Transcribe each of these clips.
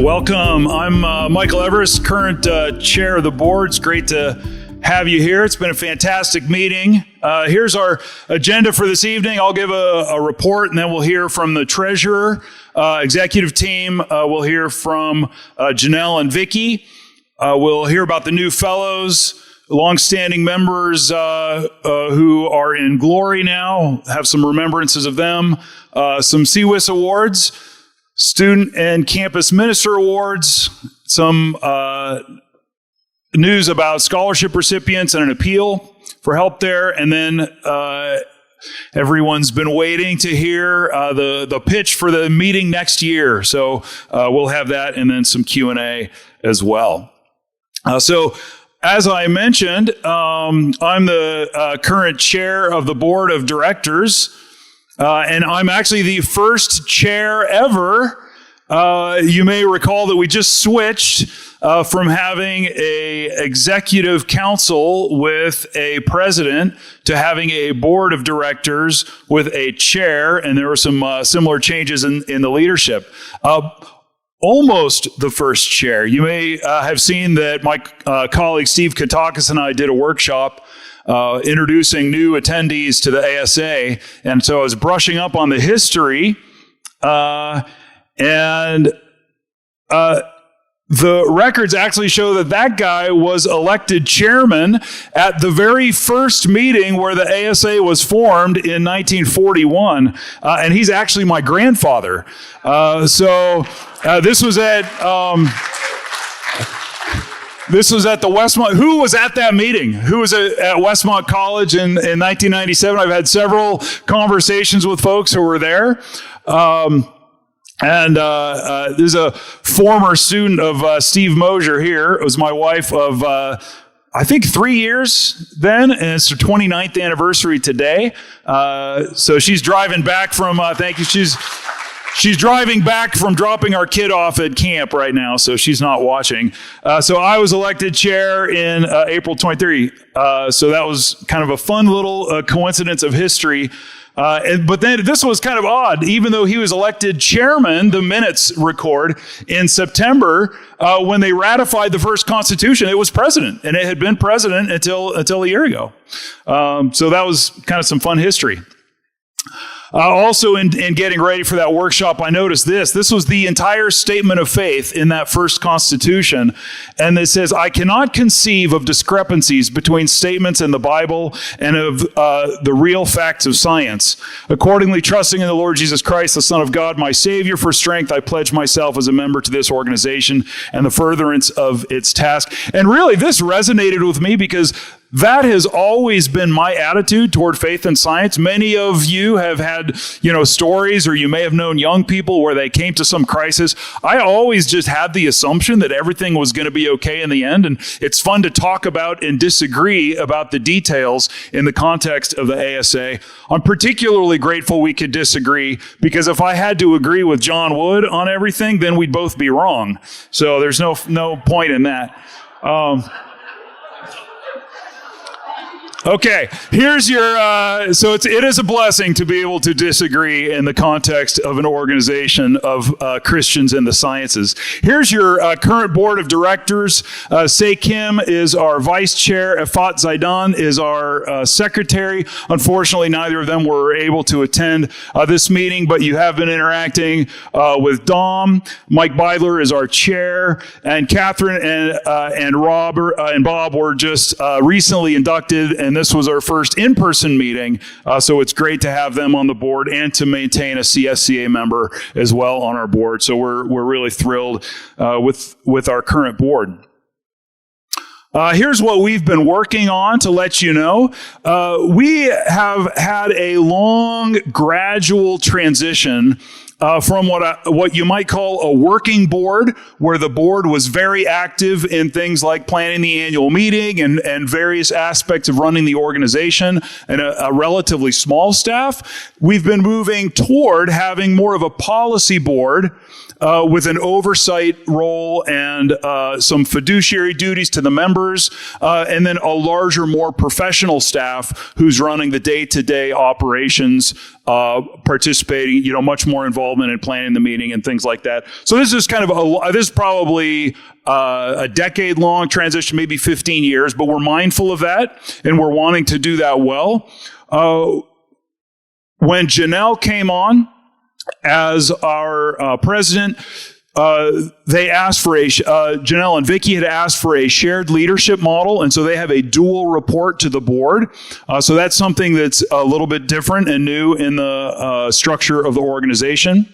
Welcome. I'm Michael Everest, current chair of the board. It's great to have you here. It's been a fantastic meeting. Here's our agenda for this evening. I'll give a report, and then we'll hear from the treasurer, executive team. We'll hear from Janel and Vicki. We'll hear about the new fellows, longstanding members who are in glory now, have some remembrances of them, some CWIS awards, student and campus minister awards, some news about scholarship recipients and an appeal for help there, and then everyone's been waiting to hear the pitch for the meeting next year. So we'll have that, and then some Q&A as well. So as I mentioned, I'm the current chair of the board of directors, and I'm actually the first chair ever. You may recall that we just switched from having a executive council with a president to having a board of directors with a chair, and there were some similar changes in the leadership. Almost the first chair. You may have seen that my colleague Steve Katakis and I did a workshop introducing new attendees to the ASA, and so I was brushing up on the history, and the records actually show that guy was elected chairman at the very first meeting where the ASA was formed in 1941, and he's actually my grandfather. So this was at the Westmont. Who was at that meeting? Who was at Westmont College in 1997? I've had several conversations with folks who were there. And there's a former student of Steve Mosier here. It was my wife of, I think, 3 years then, and it's her 29th anniversary today. So she's driving back from, thank you, she's driving back from dropping our kid off at camp right now, so she's not watching. So I was elected chair in April 23. So that was kind of a fun little coincidence of history. But then this was kind of odd. Even though he was elected chairman, the minutes record in September when they ratified the first Constitution, it was president, and it had been president until a year ago. So that was kind of some fun history. Also, in getting ready for that workshop, I noticed this. This was the entire statement of faith in that first Constitution. And it says, I cannot conceive of discrepancies between statements in the Bible and of the real facts of science. Accordingly, trusting in the Lord Jesus Christ, the Son of God, my Savior, for strength, I pledge myself as a member to this organization and the furtherance of its task. And really, this resonated with me because that has always been my attitude toward faith and science. Many of you have had, stories, or you may have known young people where they came to some crisis. I always just had the assumption that everything was going to be okay in the end. And it's fun to talk about and disagree about the details in the context of the ASA. I'm particularly grateful we could disagree, because if I had to agree with John Wood on everything, then we'd both be wrong. So there's no point in that. Okay, here's your, so it is a blessing to be able to disagree in the context of an organization of Christians in the sciences. Here's your current board of directors. Se Kim is our vice chair. Efat Zaidan is our secretary. Unfortunately, neither of them were able to attend this meeting, but you have been interacting with Dom. Mike Beidler is our chair, and Catherine and Robert and Bob were just recently inducted, and this was our first in-person meeting, so it's great to have them on the board and to maintain a CSCA member as well on our board. So we're really thrilled with our current board. Here's what we've been working on to let you know. We have had a long, gradual transition from what you might call a working board, where the board was very active in things like planning the annual meeting and various aspects of running the organization, and a relatively small staff. We've been moving toward having more of a policy board with an oversight role and some fiduciary duties to the members, and then a larger, more professional staff who's running the day-to-day operations participating, much more involvement in planning the meeting and things like that. So this is kind of this is probably a decade-long transition, maybe 15 years, but we're mindful of that, and we're wanting to do that well. When Janel came on as our president, they asked for Janel and Vicki had asked for a shared leadership model, and so they have a dual report to the board. So that's something that's a little bit different and new in the structure of the organization.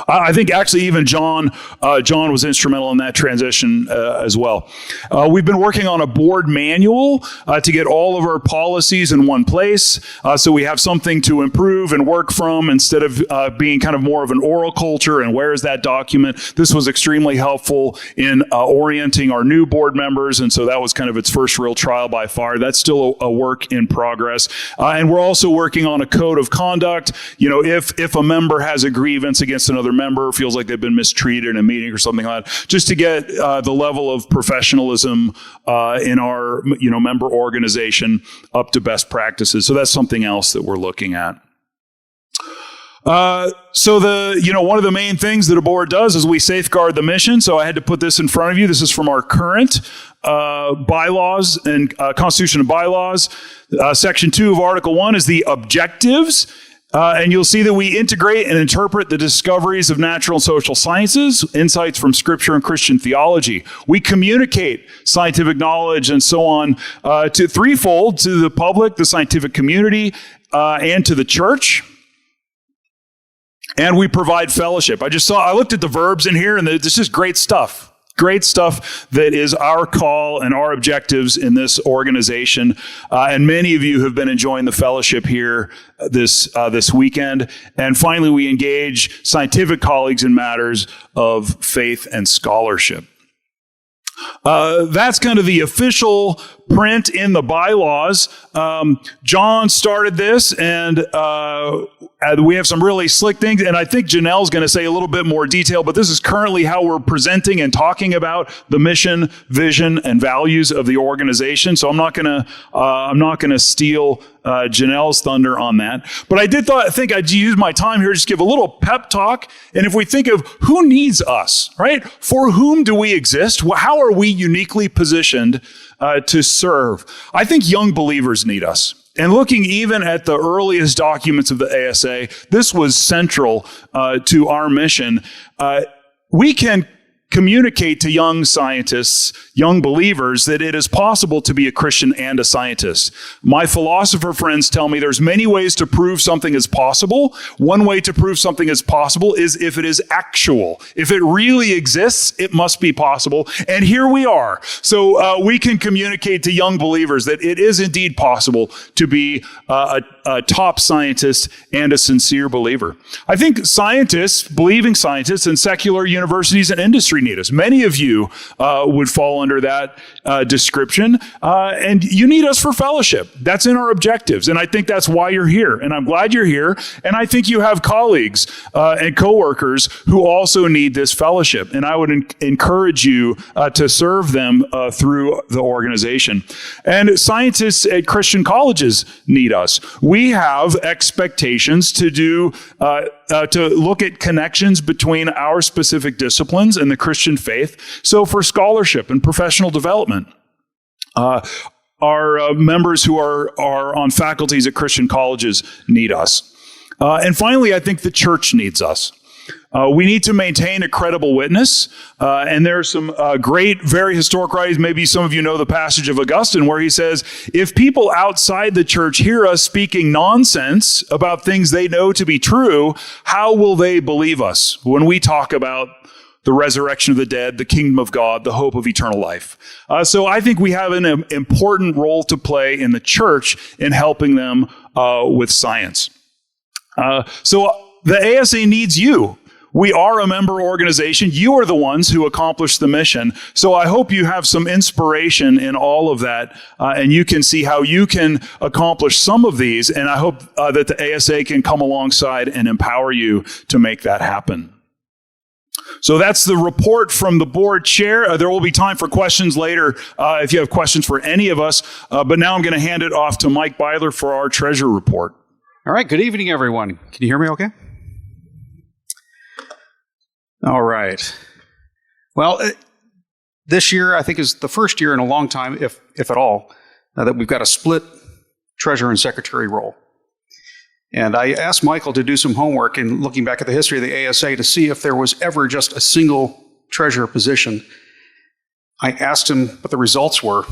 I think actually even John was instrumental in that transition as well. We've been working on a board manual to get all of our policies in one place, so we have something to improve and work from instead of being kind of more of an oral culture and where is that document. This was extremely helpful in orienting our new board members, and so that was kind of its first real trial by far. That's still a work in progress. And we're also working on a code of conduct. If a member has a grievance against another member, feels like they've been mistreated in a meeting or something like that, just to get the level of professionalism in our member organization up to best practices. So that's something else that we're looking at. So one of the main things that a board does is we safeguard the mission. So I had to put this in front of you. This is from our current bylaws and Constitution and bylaws. Section 2 of Article 1 is the objectives. And you'll see that we integrate and interpret the discoveries of natural and social sciences, insights from Scripture and Christian theology. We communicate scientific knowledge and so on to threefold: to the public, the scientific community, and to the church. And we provide fellowship. I looked at the verbs in here, and it's just great stuff. Great stuff that is our call and our objectives in this organization. And many of you have been enjoying the fellowship here this weekend. And finally, we engage scientific colleagues in matters of faith and scholarship. That's kind of the official print in the bylaws. John started this, and we have some really slick things, and I think Janelle's going to say a little bit more detail, but this is currently how we're presenting and talking about the mission, vision, and values of the organization. So I'm not going to steal Janelle's thunder on that. But I think I'd use my time here to just give a little pep talk. And if we think of who needs us, right? For whom do we exist? How are we uniquely positioned to serve? I think young believers need us. And looking even at the earliest documents of the ASA, this was central to our mission. We can communicate to young scientists, young believers, that it is possible to be a Christian and a scientist. My philosopher friends tell me there's many ways to prove something is possible. One way to prove something is possible is if it is actual. If it really exists, it must be possible. And here we are. So we can communicate to young believers that it is indeed possible to be a top scientist and a sincere believer. I think scientists, believing scientists, and secular universities and industry need us. Many of you would fall under that description, and you need us for fellowship. That's in our objectives, and I think that's why you're here, and I'm glad you're here, and I think you have colleagues and coworkers who also need this fellowship, and I would encourage you to serve them through the organization. And scientists at Christian colleges need us. We have expectations to do to look at connections between our specific disciplines and the Christian faith. So for scholarship and professional development, our members who are on faculties at Christian colleges need us. And finally, I think the church needs us. We need to maintain a credible witness. And there are some great, very historic writings. Maybe some of you know the passage of Augustine where he says, if people outside the church hear us speaking nonsense about things they know to be true, how will they believe us when we talk about the resurrection of the dead, the kingdom of God, the hope of eternal life? So I think we have an important role to play in the church in helping them with science. So the ASA needs you. We are a member organization. You are the ones who accomplish the mission. So I hope you have some inspiration in all of that, and you can see how you can accomplish some of these. And I hope that the ASA can come alongside and empower you to make that happen. So that's the report from the board chair. There will be time for questions later if you have questions for any of us. But now I'm going to hand it off to Mike Beidler for our treasurer report. All right, good evening, everyone. Can you hear me okay? All right. Well, this year, I think, is the first year in a long time, if at all, that we've got a split treasurer and secretary role. And I asked Michael to do some homework in looking back at the history of the ASA to see if there was ever just a single treasurer position. I asked him what the results were,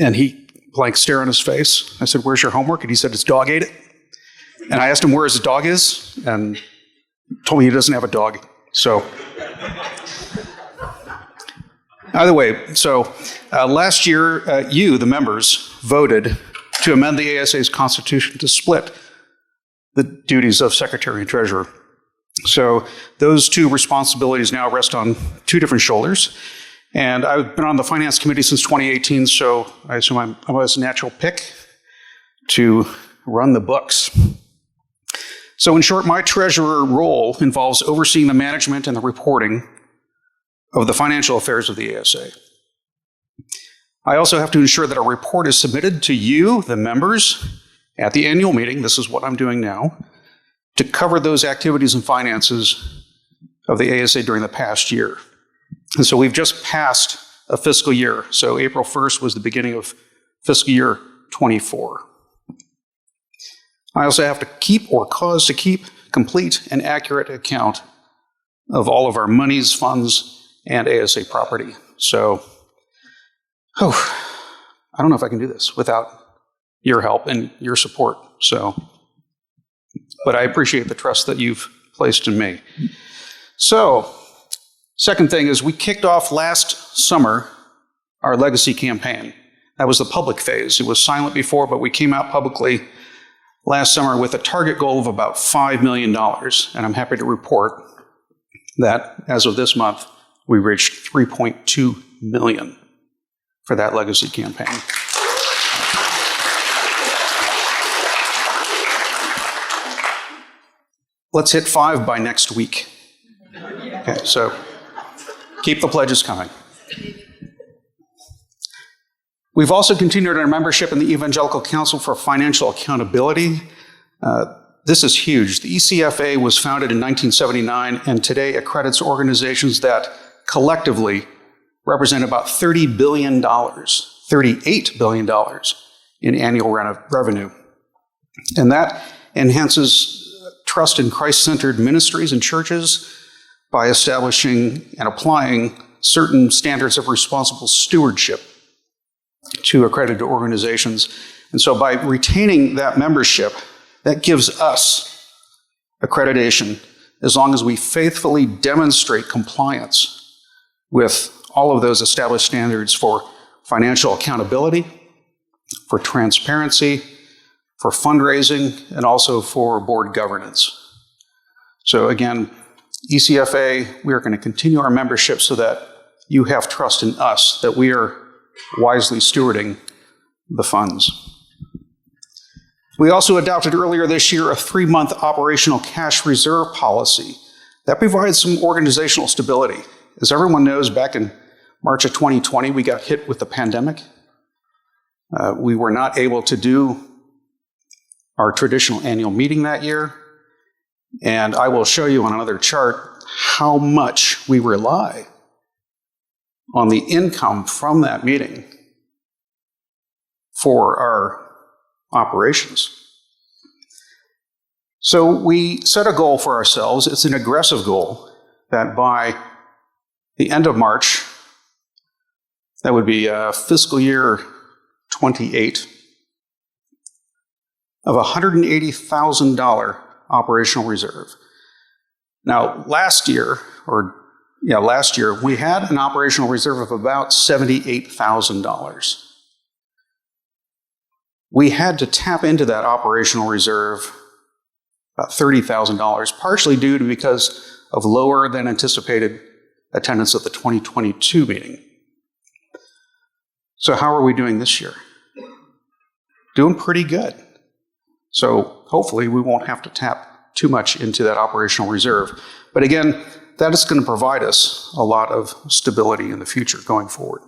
and he blank stare on his face. I said, "Where's your homework?" And he said, "His dog ate it." And I asked him where his dog is, and told me he doesn't have a dog. So, either way, so last year, you, the members, voted to amend the ASA's constitution to split the duties of secretary and treasurer. So those two responsibilities now rest on two different shoulders. And I've been on the finance committee since 2018, so I assume I was a natural pick to run the books. So in short, my treasurer role involves overseeing the management and the reporting of the financial affairs of the ASA. I also have to ensure that a report is submitted to you, the members, at the annual meeting, this is what I'm doing now, to cover those activities and finances of the ASA during the past year. And so we've just passed a fiscal year. So April 1st was the beginning of fiscal year 24. I also have to keep or cause to keep complete and accurate account of all of our monies, funds, and ASA property. So, I don't know if I can do this without your help and your support. So, but I appreciate the trust that you've placed in me. So, second thing is we kicked off last summer our legacy campaign. That was the public phase. It was silent before, but we came out publicly last summer with a target goal of about $5 million. And I'm happy to report that as of this month, we reached $3.2 million for that legacy campaign. Let's hit 5 by next week. Okay, so keep the pledges coming. We've also continued our membership in the Evangelical Council for Financial Accountability. This is huge. The ECFA was founded in 1979 and today accredits organizations that collectively represent about $30 billion, $38 billion in annual revenue. And that enhances trust in Christ-centered ministries and churches by establishing and applying certain standards of responsible stewardship to accredited organizations. And so by retaining that membership, that gives us accreditation as long as we faithfully demonstrate compliance with all of those established standards for financial accountability, for transparency, for fundraising, and also for board governance. So again, ECFA, we are going to continue our membership so that you have trust in us, that we are wisely stewarding the funds. We also adopted earlier this year a 3-month operational cash reserve policy that provides some organizational stability. As everyone knows, back in March of 2020, we got hit with the pandemic. We were not able to do our traditional annual meeting that year. And I will show you on another chart how much we rely on the income from that meeting for our operations. So we set a goal for ourselves. It's an aggressive goal that by the end of March, that would be fiscal year 28, of $180,000 operational reserve. Now, last year, we had an operational reserve of about $78,000. We had to tap into that operational reserve about $30,000, partially due to because of lower than anticipated attendance at the 2022 meeting. So how are we doing this year? Doing pretty good. So hopefully we won't have to tap too much into that operational reserve. But again, that is going to provide us a lot of stability in the future going forward.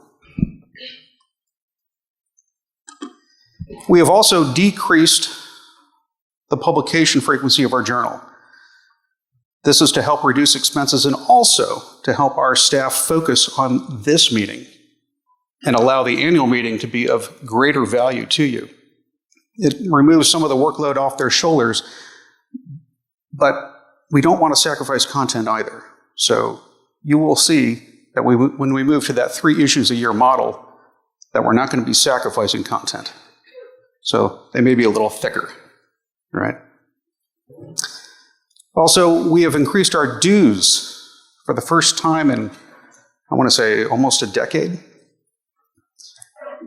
We have also decreased the publication frequency of our journal. This is to help reduce expenses and also to help our staff focus on this meeting and allow the annual meeting to be of greater value to you. It removes some of the workload off their shoulders, but we don't want to sacrifice content either. So you will see that when we move to that 3 issues a year model, that we're not going to be sacrificing content. So they may be a little thicker, right? Also, we have increased our dues for the first time in, I want to say, almost a decade.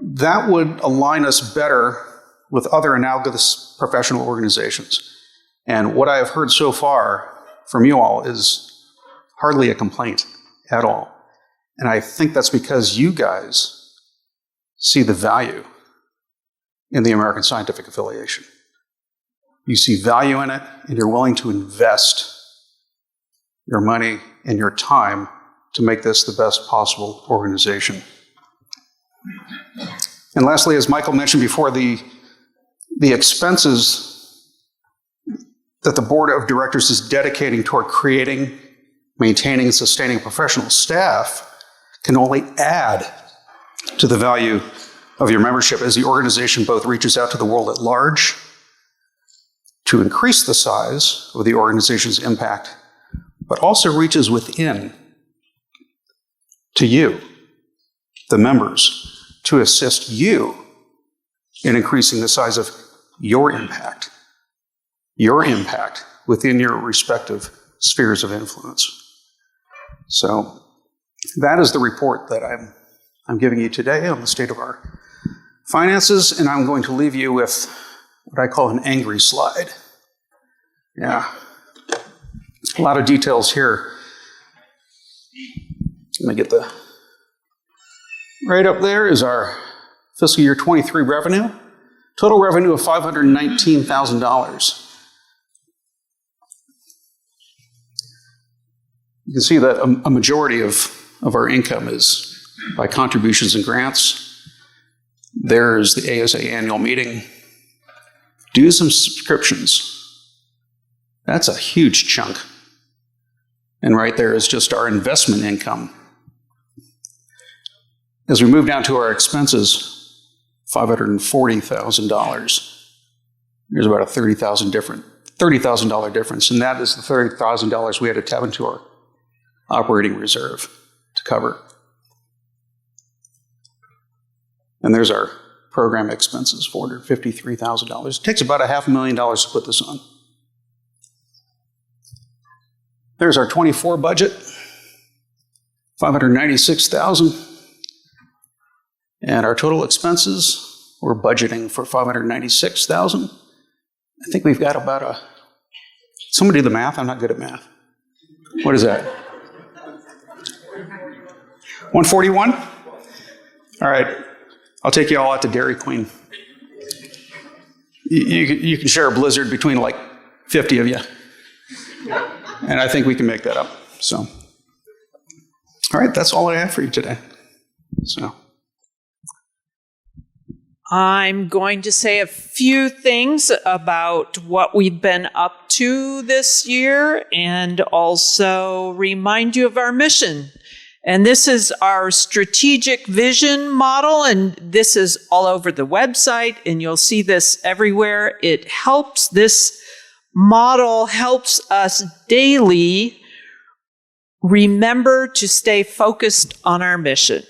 That would align us better with other analogous professional organizations. And what I have heard so far from you all is hardly a complaint at all. And I think that's because you guys see the value in the American Scientific Affiliation. You see value in it, and you're willing to invest your money and your time to make this the best possible organization. And lastly, as Michael mentioned before, the expenses that the board of directors is dedicating toward creating, maintaining, and sustaining professional staff can only add to the value of your membership as the organization both reaches out to the world at large to increase the size of the organization's impact, but also reaches within to you, the members, to assist you in increasing the size of your impact within your respective spheres of influence. So that is the report that I'm giving you today on the state of our finances, and I'm going to leave you with what I call an angry slide. Yeah, a lot of details here. Let me get right up there is our fiscal year 23 revenue. Total revenue of $519,000. You can see that a majority of our income is by contributions and grants. There's the ASA annual meeting. Dues and subscriptions. That's a huge chunk. And right there is just our investment income. As we move down to our expenses, $540,000. There's about a $30,000 difference, and that is the $30,000 we had to tap into our operating reserve to cover. And there's our program expenses, $453,000. It takes about $500,000 to put this on. There's our 24 budget, $596,000. And our total expenses, we're budgeting for $596,000. I think we've got about somebody do the math. I'm not good at math. What is that? 141? All right. I'll take you all out to Dairy Queen. You can share a blizzard between like 50 of you. And I think we can make that up. So, all right, that's all I have for you today. So, I'm going to say a few things about what we've been up to this year and also remind you of our mission. And this is our strategic vision model, and this is all over the website, and you'll see this everywhere. This model helps us daily remember to stay focused on our mission.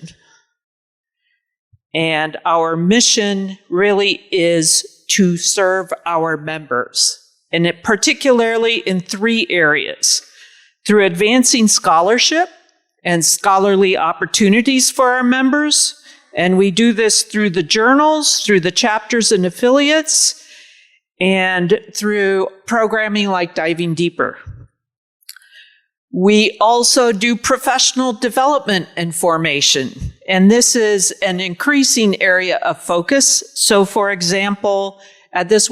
And our mission really is to serve our members, and particularly in 3 areas: through advancing scholarship and scholarly opportunities for our members. And we do this through the journals, through the chapters and affiliates, and through programming like Diving Deeper. We also do professional development and formation, and this is an increasing area of focus. So, for example, at this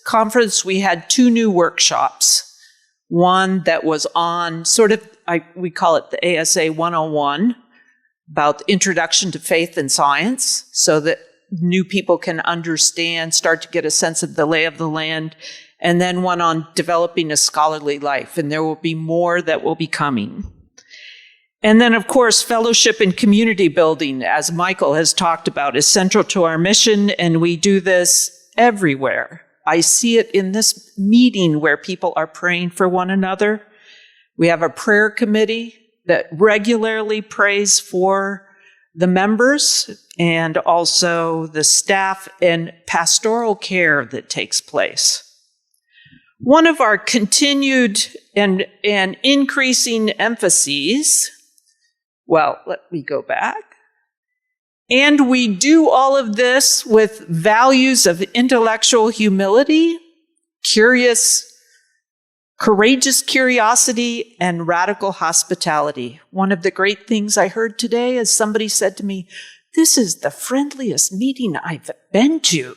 conference, we had 2 new workshops. One that was on we call it the ASA 101, about the introduction to faith and science, so that new people can understand, start to get a sense of the lay of the land, and then one on developing a scholarly life. And there will be more that will be coming. And then, of course, fellowship and community building, as Michael has talked about, is central to our mission, and we do this everywhere. I see it in this meeting where people are praying for one another. We have a prayer committee that regularly prays for the members and also the staff and pastoral care that takes place. One of our continued and increasing emphases, well, let me go back. And we do all of this with values of intellectual humility, courageous curiosity, and radical hospitality. One of the great things I heard today is somebody said to me, "This is the friendliest meeting I've been to."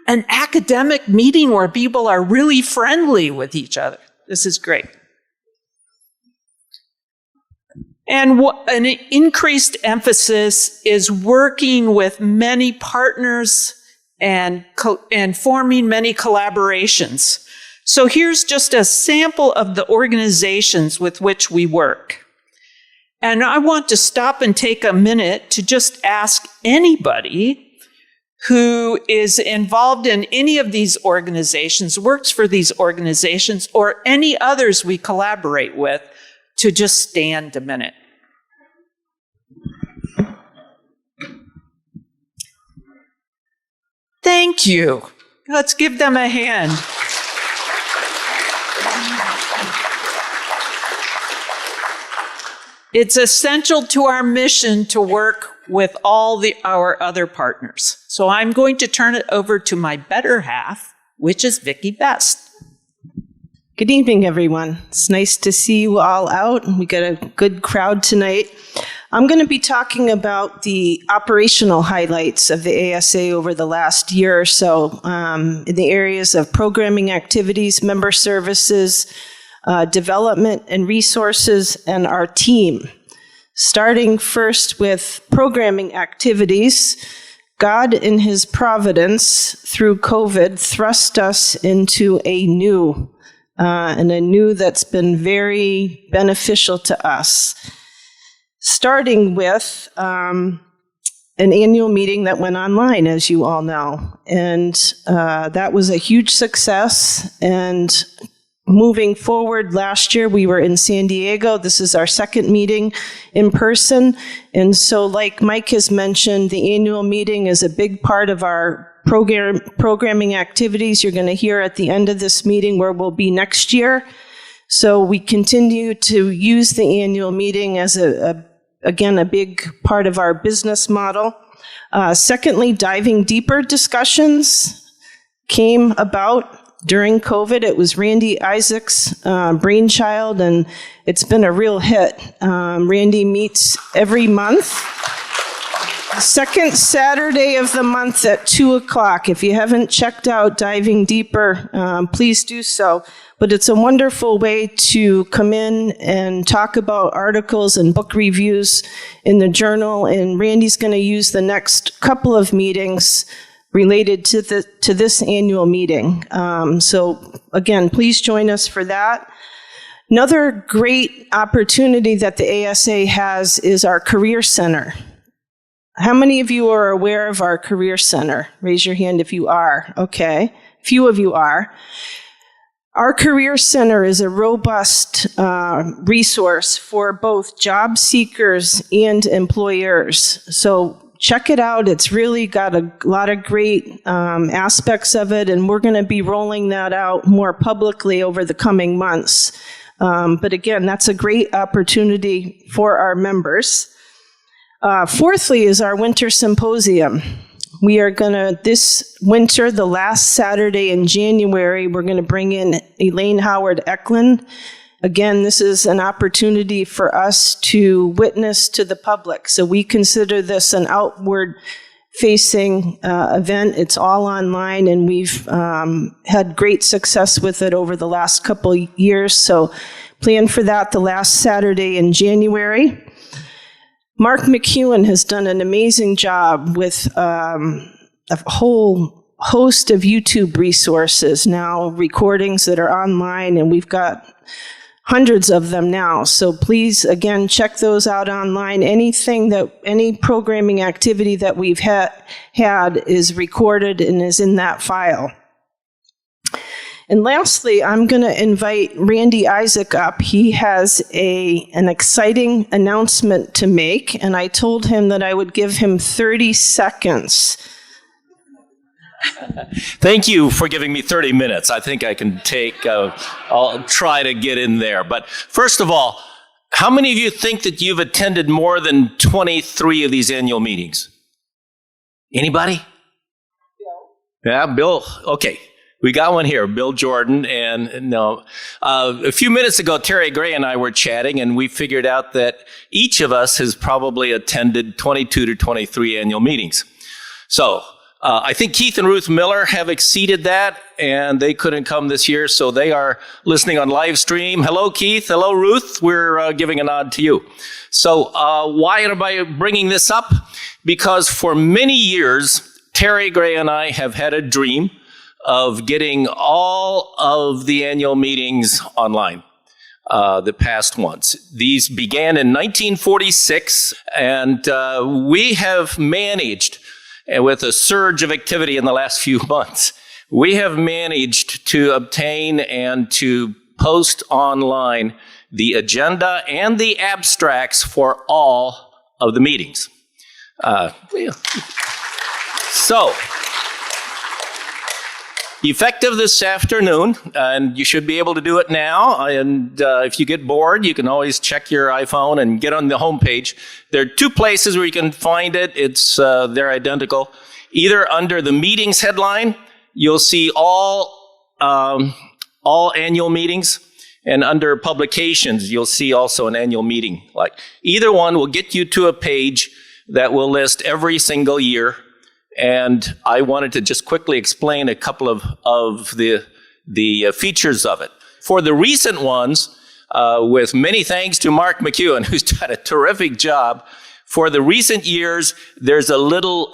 An academic meeting where people are really friendly with each other. This is great. And an increased emphasis is working with many partners and forming many collaborations. So here's just a sample of the organizations with which we work. And I want to stop and take a minute to just ask anybody who is involved in any of these organizations, works for these organizations, or any others we collaborate with, to just stand a minute. Thank you. Let's give them a hand. It's essential to our mission to work with all our other partners. So I'm going to turn it over to my better half, which is Vicki Best. Good evening, everyone. It's nice to see you all out. We got a good crowd tonight. I'm going to be talking about the operational highlights of the ASA over the last year or so in the areas of programming activities, member services, development and resources, and our team. Starting first with programming activities, God in His providence through COVID thrust us into a new that's been very beneficial to us. Starting with an annual meeting that went online, as you all know. And that was a huge success. And moving forward, last year we were in San Diego. This is our second meeting in person. And so like Mike has mentioned, the annual meeting is a big part of our programming activities. You're going to hear at the end of this meeting where we'll be next year. So we continue to use the annual meeting as again, a big part of our business model. Secondly, diving deeper discussions came about during COVID. It was Randy Isaac's brainchild, and it's been a real hit. Randy meets every month. Second Saturday of the month at 2:00. If you haven't checked out Diving Deeper, please do so. But it's a wonderful way to come in and talk about articles and book reviews in the journal. And Randy's going to use the next couple of meetings related to this annual meeting. So again, please join us for that. Another great opportunity that the ASA has is our Career Center. How many of you are aware of our Career Center? Raise your hand if you are. Okay, few of you are. Our Career Center is a robust resource for both job seekers and employers. So check it out. It's really got a lot of great aspects of it, and we're going to be rolling that out more publicly over the coming months. But again, that's a great opportunity for our members. Fourthly is our winter symposium. We are going to, this winter, the last Saturday in January, we're going to bring in Elaine Howard Eklund. Again, this is an opportunity for us to witness to the public. So we consider this an outward-facing event. It's all online, and we've had great success with it over the last couple years. So plan for that the last Saturday in January. Mark McEwen has done an amazing job with a whole host of YouTube resources now, recordings that are online, and we've got hundreds of them now. So please, again, check those out online. Any programming activity that we've had is recorded and is in that file. And lastly, I'm going to invite Randy Isaac up. He has an exciting announcement to make, and I told him that I would give him 30 seconds. Thank you for giving me 30 minutes. I think I can I'll try to get in there. But first of all, how many of you think that you've attended more than 23 of these annual meetings? Anybody? Bill. Yeah, Bill. Okay. We got one here, Bill Jordan, and a few minutes ago, Terry Gray and I were chatting, and we figured out that each of us has probably attended 22 to 23 annual meetings. So I think Keith and Ruth Miller have exceeded that, and they couldn't come this year, so they are listening on live stream. Hello, Keith. Hello, Ruth. We're giving a nod to you. So why am I bringing this up? Because for many years, Terry Gray and I have had a dream of getting all of the annual meetings online, the past ones. These began in 1946, and we have managed, with a surge of activity in the last few months, we have managed to obtain and to post online the agenda and the abstracts for all of the meetings. So, effective this afternoon, and you should be able to do it now. And if you get bored, you can always check your iPhone and get on the homepage. There are two places where you can find it. They're identical. Either under the meetings headline, you'll see all annual meetings, and under publications, you'll see also an annual meeting. Either one will get you to a page that will list every single year. And I wanted to just quickly explain a couple of the features of it. For the recent ones, with many thanks to Mark McEwen, who's done a terrific job, for the recent years, there's a little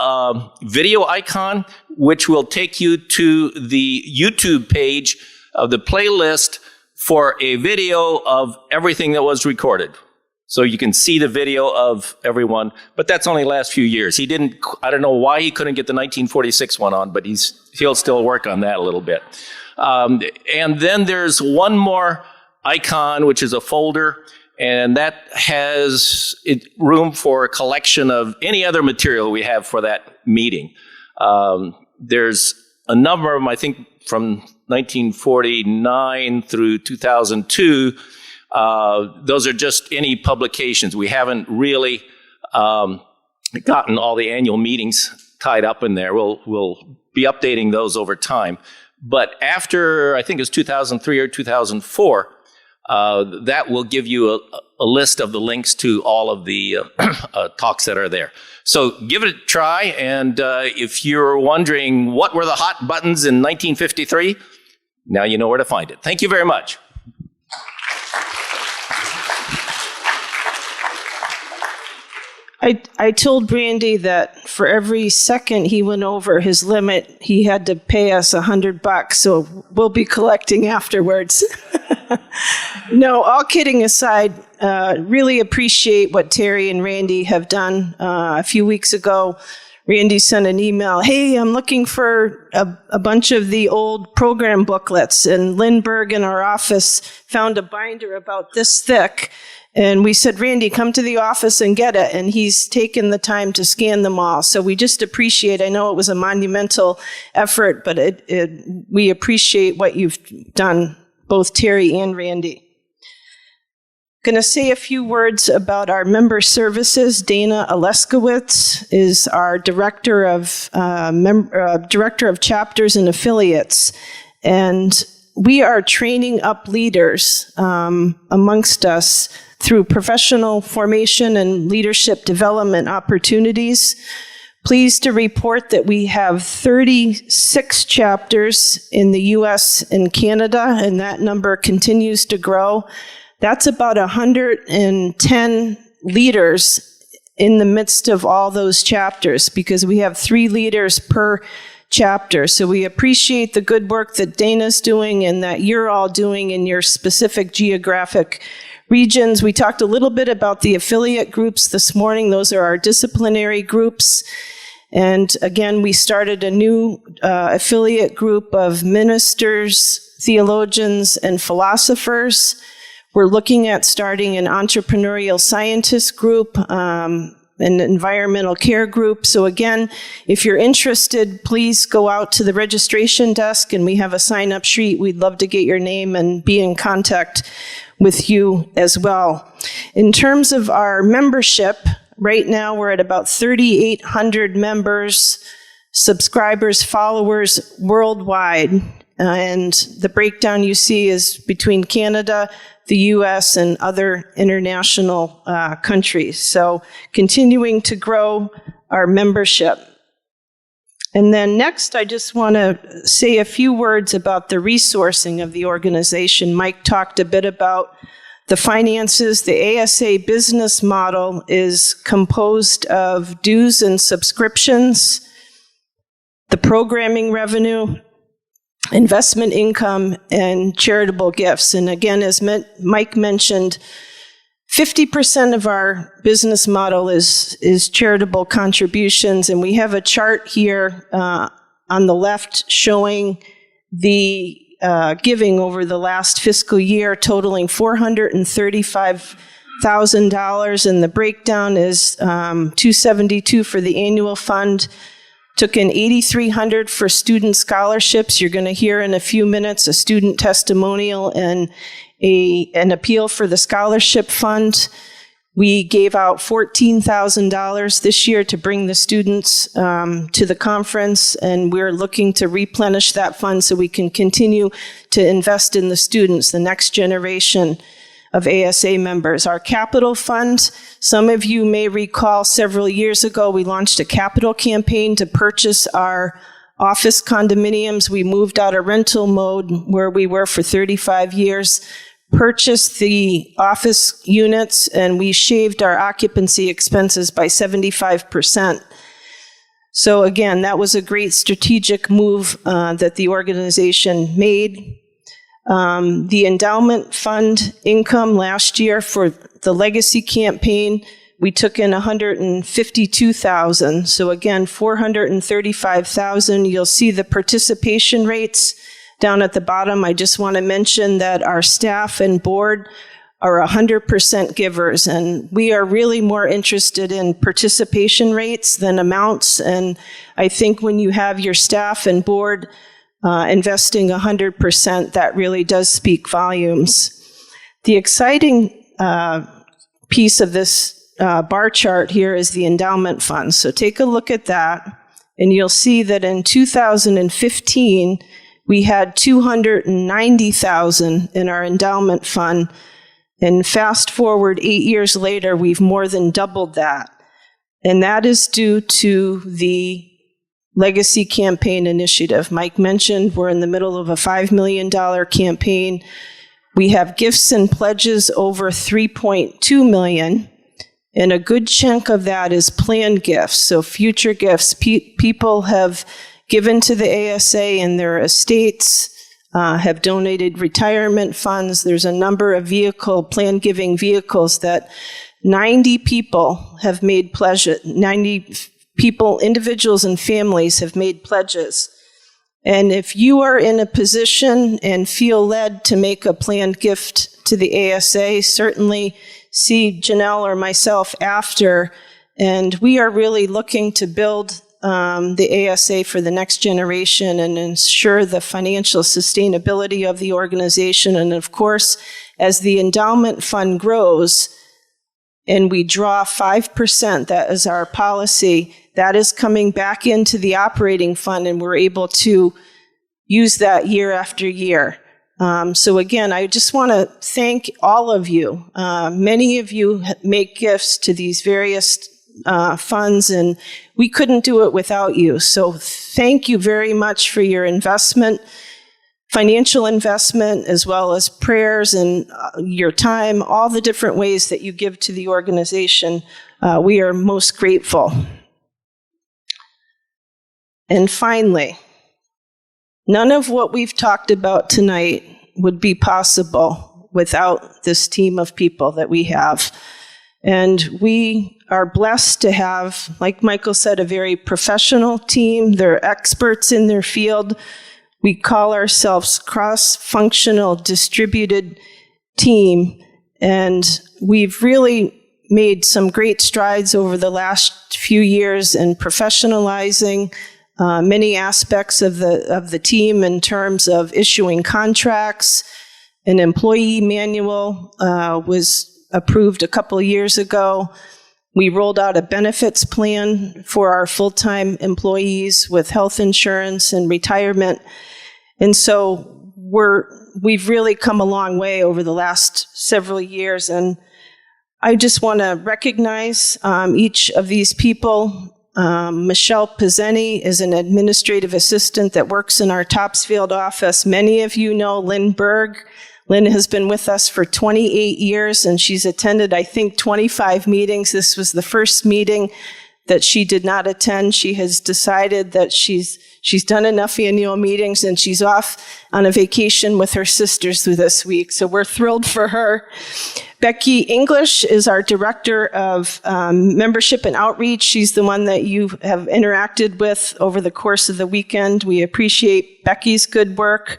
video icon which will take you to the YouTube page of the playlist for a video of everything that was recorded. So you can see the video of everyone, but that's only the last few years. I don't know why he couldn't get the 1946 one on, but he'll still work on that a little bit. And then there's one more icon, which is a folder, and that has room for a collection of any other material we have for that meeting. There's a number of them, I think, from 1949 through 2002. Those are just any publications. We haven't really gotten all the annual meetings tied up in there. We'll be updating those over time. But after, I think it was 2003 or 2004, that will give you a list of the links to all of the talks that are there. So give it a try. And if you're wondering what were the hot buttons in 1953, now you know where to find it. Thank you very much. I told Brandy that for every second he went over his limit, he had to pay us $100, so we'll be collecting afterwards. No, all kidding aside, really appreciate what Terry and Randy have done. A few weeks ago, Randy sent an email, hey, I'm looking for a bunch of the old program booklets, and Lynn Berg in our office found a binder about this thick. And we said, Randy, come to the office and get it. And he's taken the time to scan them all. So we just appreciate, I know it was a monumental effort, but we appreciate what you've done, both Terry and Randy. Going to say a few words about our member services. Dana Oleskiewicz is our director of chapters and affiliates. And we are training up leaders amongst us through professional formation and leadership development opportunities. Pleased to report that we have 36 chapters in the U.S. and Canada, and that number continues to grow. That's about 110 leaders in the midst of all those chapters, because we have 3 leaders per chapter. So we appreciate the good work that Dana's doing and that you're all doing in your specific geographic regions. We talked a little bit about the affiliate groups this morning. Those are our disciplinary groups. And again, we started a new affiliate group of ministers, theologians, and philosophers. We're looking at starting an entrepreneurial scientist group, an environmental care group. So again, if you're interested, please go out to the registration desk and we have a sign-up sheet. We'd love to get your name and be in contact with you as well. In terms of our membership, right now we're at about 3,800 members, subscribers, followers worldwide. And the breakdown you see is between Canada, the U.S., and other international countries. So continuing to grow our membership. And then next, I just want to say a few words about the resourcing of the organization. Mike talked a bit about the finances. The ASA business model is composed of dues and subscriptions, the programming revenue, investment income, and charitable gifts. And again, as Mike mentioned, 50% of our business model is charitable contributions, and we have a chart here on the left showing the giving over the last fiscal year totaling $435,000, and the breakdown is $272 for the annual fund. Took in $8,300 for student scholarships. You're going to hear in a few minutes a student testimonial and an appeal for the scholarship fund. We gave out $14,000 this year to bring the students to the conference, and we're looking to replenish that fund so we can continue to invest in the students, the next generation of ASA members. Our capital fund, some of you may recall several years ago, we launched a capital campaign to purchase our office condominiums. We moved out of rental mode where we were for 35 years, purchased the office units, and we shaved our occupancy expenses by 75%. So again, that was a great strategic move that the organization made. The endowment fund income last year for the legacy campaign, we took in $152,000. So again, $435,000. You'll see the participation rates down at the bottom. I just want to mention that our staff and board are 100% givers, and we are really more interested in participation rates than amounts. And I think when you have your staff and board investing 100%, that really does speak volumes. The exciting piece of this bar chart here is the endowment fund. So take a look at that, and you'll see that in 2015, we had $290,000 in our endowment fund, and fast forward 8 years later, we've more than doubled that. And that is due to the Legacy Campaign Initiative. Mike mentioned we're in the middle of a $5 million campaign. We have gifts and pledges over $3.2 million, and a good chunk of that is planned gifts, so future gifts. People have given to the ASA and their estates, have donated retirement funds. There's a number of planned giving vehicles that 90 people have made pledges. 90 people, individuals and families have made pledges. And if you are in a position and feel led to make a planned gift to the ASA, certainly see Janel or myself after. And we are really looking to build the ASA for the next generation and ensure the financial sustainability of the organization. And of course, as the endowment fund grows and we draw 5%, that is our policy, that is coming back into the operating fund, and we're able to use that year after year. So again, I just want to thank all of you. Many of you make gifts to these various funds, and we couldn't do it without you. So thank you very much for your investment, financial investment, as well as prayers and your time, all the different ways that you give to the organization. We are most grateful. And finally, none of what we've talked about tonight would be possible without this team of people that we have. And we are blessed to have, like Michael said, a very professional team. They're experts in their field. We call ourselves cross-functional distributed team. And we've really made some great strides over the last few years in professionalizing many aspects of the team in terms of issuing contracts. An employee manual was approved a couple of years ago. We rolled out a benefits plan for our full-time employees with health insurance and retirement. And so we've really come a long way over the last several years. And I just want to recognize each of these people. Michelle Pizzeni is an administrative assistant that works in our Topsfield office. Many of you know Lynn Berg. Lynn has been with us for 28 years, and she's attended, I think, 25 meetings. This was the first meeting that she did not attend. She has decided that she's done enough annual meetings, and she's off on a vacation with her sisters this week. So we're thrilled for her. Becky English is our Director of Membership and Outreach. She's the one that you have interacted with over the course of the weekend. We appreciate Becky's good work.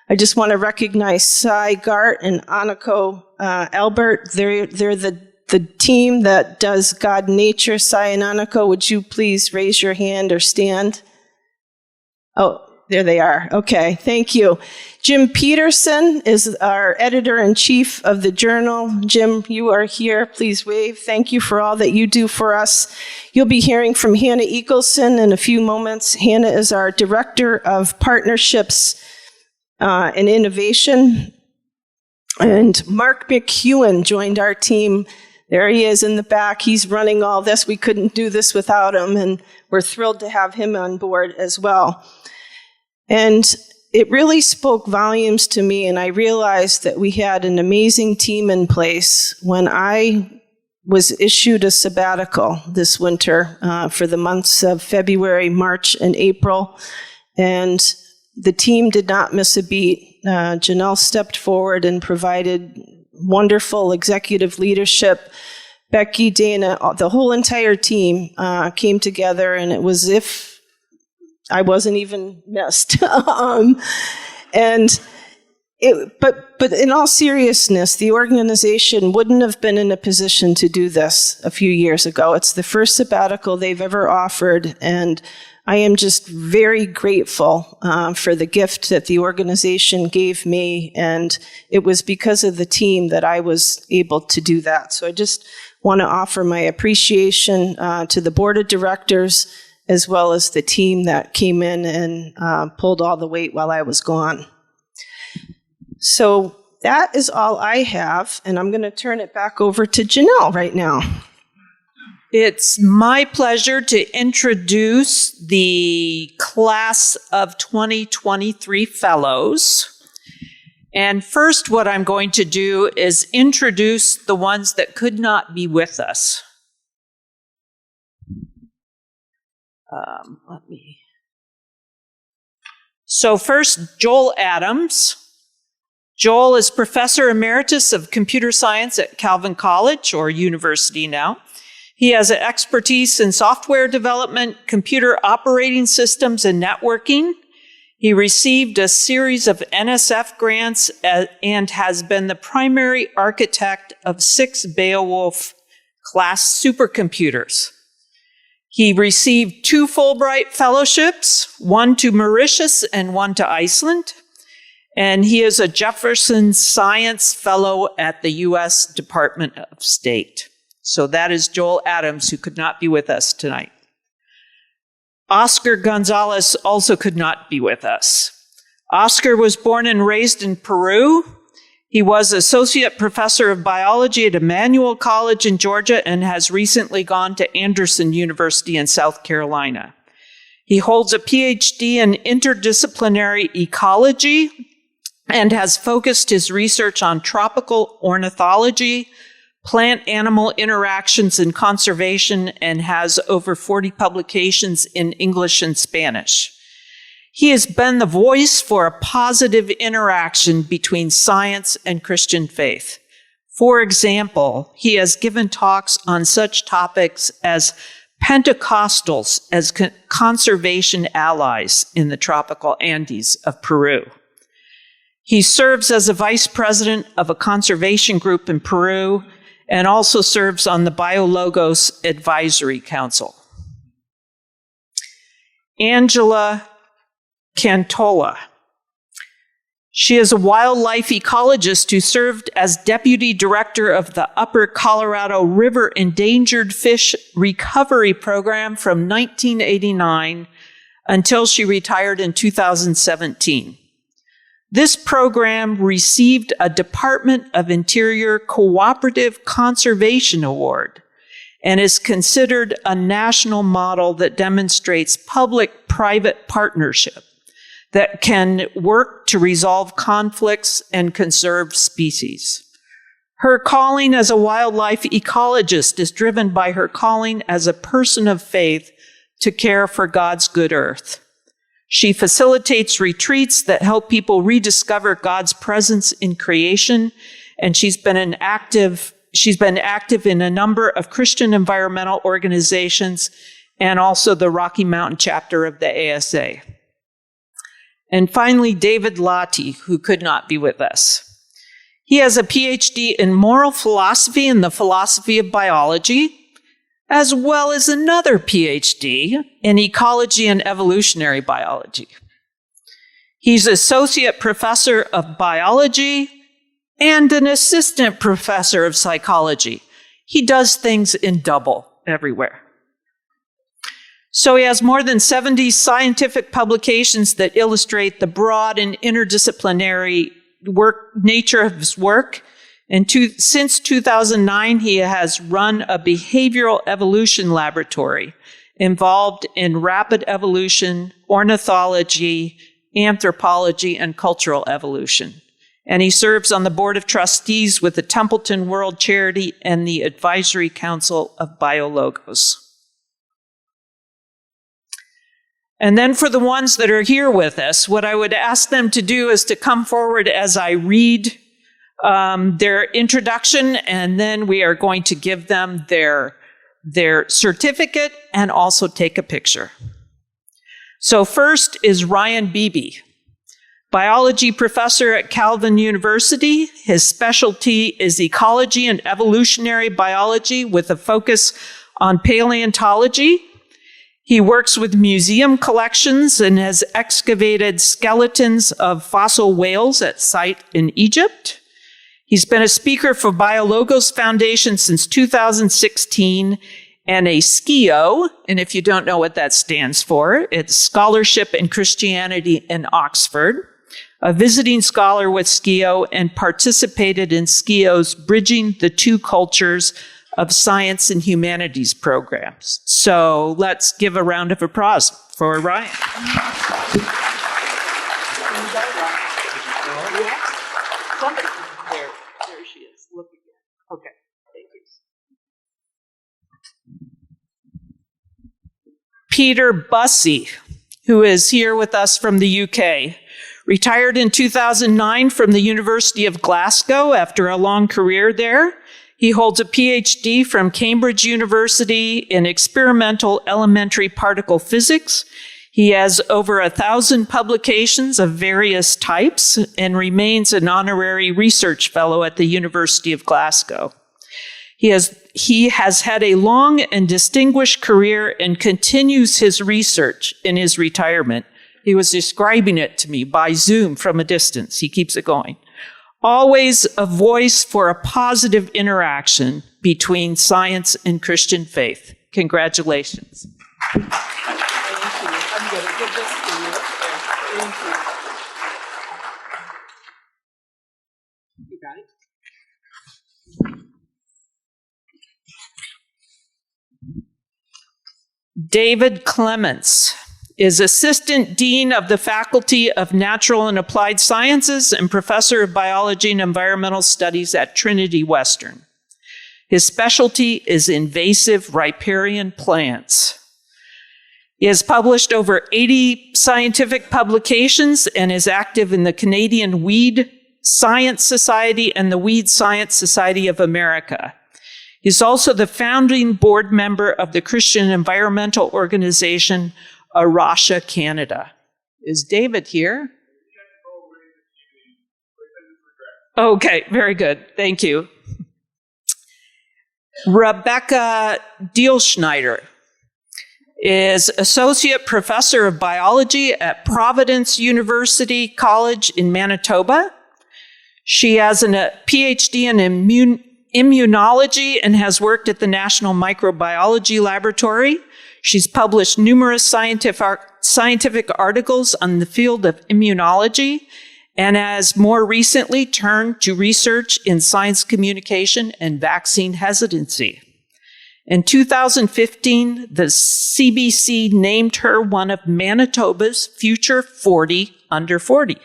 I just want to recognize Cy Gart and Aniko Albert. They're the team that does God and Nature. Cy and Aniko, would you please raise your hand or stand? Oh, there they are. Okay, thank you. Jim Peterson is our editor-in-chief of the journal. Jim, you are here. Please wave. Thank you for all that you do for us. You'll be hearing from Hannah Eagleson in a few moments. Hannah is our Director of Partnerships and Innovation. And Mark McEwen joined our team. There he is in the back. He's running all this. We couldn't do this without him, and we're thrilled to have him on board as well. And it really spoke volumes to me, and I realized that we had an amazing team in place when I was issued a sabbatical this winter for the months of February, March, and April. And the team did not miss a beat. Janel stepped forward and provided wonderful executive leadership. Becky, Dana, the whole entire team came together, and it was as if I wasn't even missed. But in all seriousness, the organization wouldn't have been in a position to do this a few years ago. It's the first sabbatical they've ever offered, and I am just very grateful for the gift that the organization gave me, and it was because of the team that I was able to do that. So I just want to offer my appreciation to the board of directors, as well as the team that came in and pulled all the weight while I was gone. So that is all I have, and I'm going to turn it back over to Janel right now. It's my pleasure to introduce the class of 2023 fellows. And first, what I'm going to do is introduce the ones that could not be with us. So first, Joel Adams. Joel is Professor Emeritus of Computer Science at Calvin College, or University now. He has an expertise in software development, computer operating systems, and networking. He received a series of NSF grants and has been the primary architect of 6 Beowulf-class supercomputers. He received 2 Fulbright fellowships, one to Mauritius and one to Iceland. And he is a Jefferson Science Fellow at the U.S. Department of State. So that is Joel Adams, who could not be with us tonight. Oscar Gonzalez also could not be with us. Oscar was born and raised in Peru. He was Associate Professor of Biology at Emmanuel College in Georgia and has recently gone to Anderson University in South Carolina. He holds a PhD in interdisciplinary ecology and has focused his research on tropical ornithology, plant-animal interactions and conservation, and has over 40 publications in English and Spanish. He has been the voice for a positive interaction between science and Christian faith. For example, he has given talks on such topics as Pentecostals as conservation allies in the tropical Andes of Peru. He serves as a vice president of a conservation group in Peru and also serves on the BioLogos Advisory Council. Angela Cantola. She is a wildlife ecologist who served as deputy director of the Upper Colorado River Endangered Fish Recovery Program from 1989 until she retired in 2017. This program received a Department of Interior Cooperative Conservation Award and is considered a national model that demonstrates public-private partnership that can work to resolve conflicts and conserve species. Her calling as a wildlife ecologist is driven by her calling as a person of faith to care for God's good earth. She facilitates retreats that help people rediscover God's presence in creation, and she's been active in a number of Christian environmental organizations and also the Rocky Mountain chapter of the ASA. And finally, David Lottie, who could not be with us. He has a PhD in moral philosophy and the philosophy of biology, as well as another PhD in ecology and evolutionary biology. He's associate professor of biology and an assistant professor of psychology. He does things in double everywhere. So he has more than 70 scientific publications that illustrate the broad and interdisciplinary nature of his work. And since 2009, he has run a behavioral evolution laboratory involved in rapid evolution, ornithology, anthropology, and cultural evolution. And he serves on the board of trustees with the Templeton World Charity and the Advisory Council of BioLogos. And then for the ones that are here with us, what I would ask them to do is to come forward as I read their introduction, and then we are going to give them their certificate and also take a picture. So first is Ryan Beebe, biology professor at Calvin University. His specialty is ecology and evolutionary biology with a focus on paleontology. He works with museum collections and has excavated skeletons of fossil whales at site in Egypt. He's been a speaker for BioLogos Foundation since 2016 and a SCIO, and if you don't know what that stands for, it's Scholarship in Christianity in Oxford, a visiting scholar with SCIO, and participated in SCIO's Bridging the Two Cultures of Science and Humanities programs. So let's give a round of applause for Ryan. There she is. Look again. Okay. Thank you. Peter Bussey, who is here with us from the UK, retired in 2009 from the University of Glasgow after a long career there. He holds a PhD from Cambridge University in experimental elementary particle physics. He has over 1,000 publications of various types and remains an honorary research fellow at the University of Glasgow. He has had a long and distinguished career and continues his research in his retirement. He was describing it to me by Zoom from a distance. He keeps it going. Always a voice for a positive interaction between science and Christian faith. Congratulations. Thank you. I'm going to give this to you. Thank you. You got it? David Clements is Assistant Dean of the Faculty of Natural and Applied Sciences and Professor of Biology and Environmental Studies at Trinity Western. His specialty is invasive riparian plants. He has published over 80 scientific publications and is active in the Canadian Weed Science Society and the Weed Science Society of America. He's also the founding board member of the Christian environmental organization ASA Canada. Is David here? Okay, very good. Thank you. Rebecca Dielschneider is Associate Professor of Biology at Providence University College in Manitoba. She has a PhD in immunology and has worked at the National Microbiology Laboratory. She's published numerous scientific articles on the field of immunology and has more recently turned to research in science communication and vaccine hesitancy. In 2015, the CBC named her one of Manitoba's Future 40 Under 40.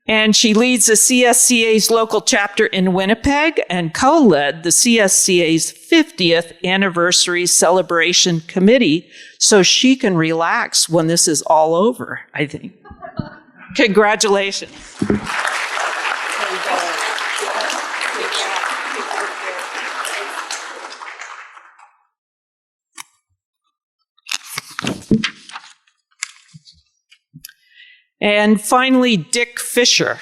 And she leads the CSCA's local chapter in Winnipeg and co-led the CSCA's 50th anniversary celebration committee so she can relax when this is all over, I think. Congratulations. And finally, Dick Fisher,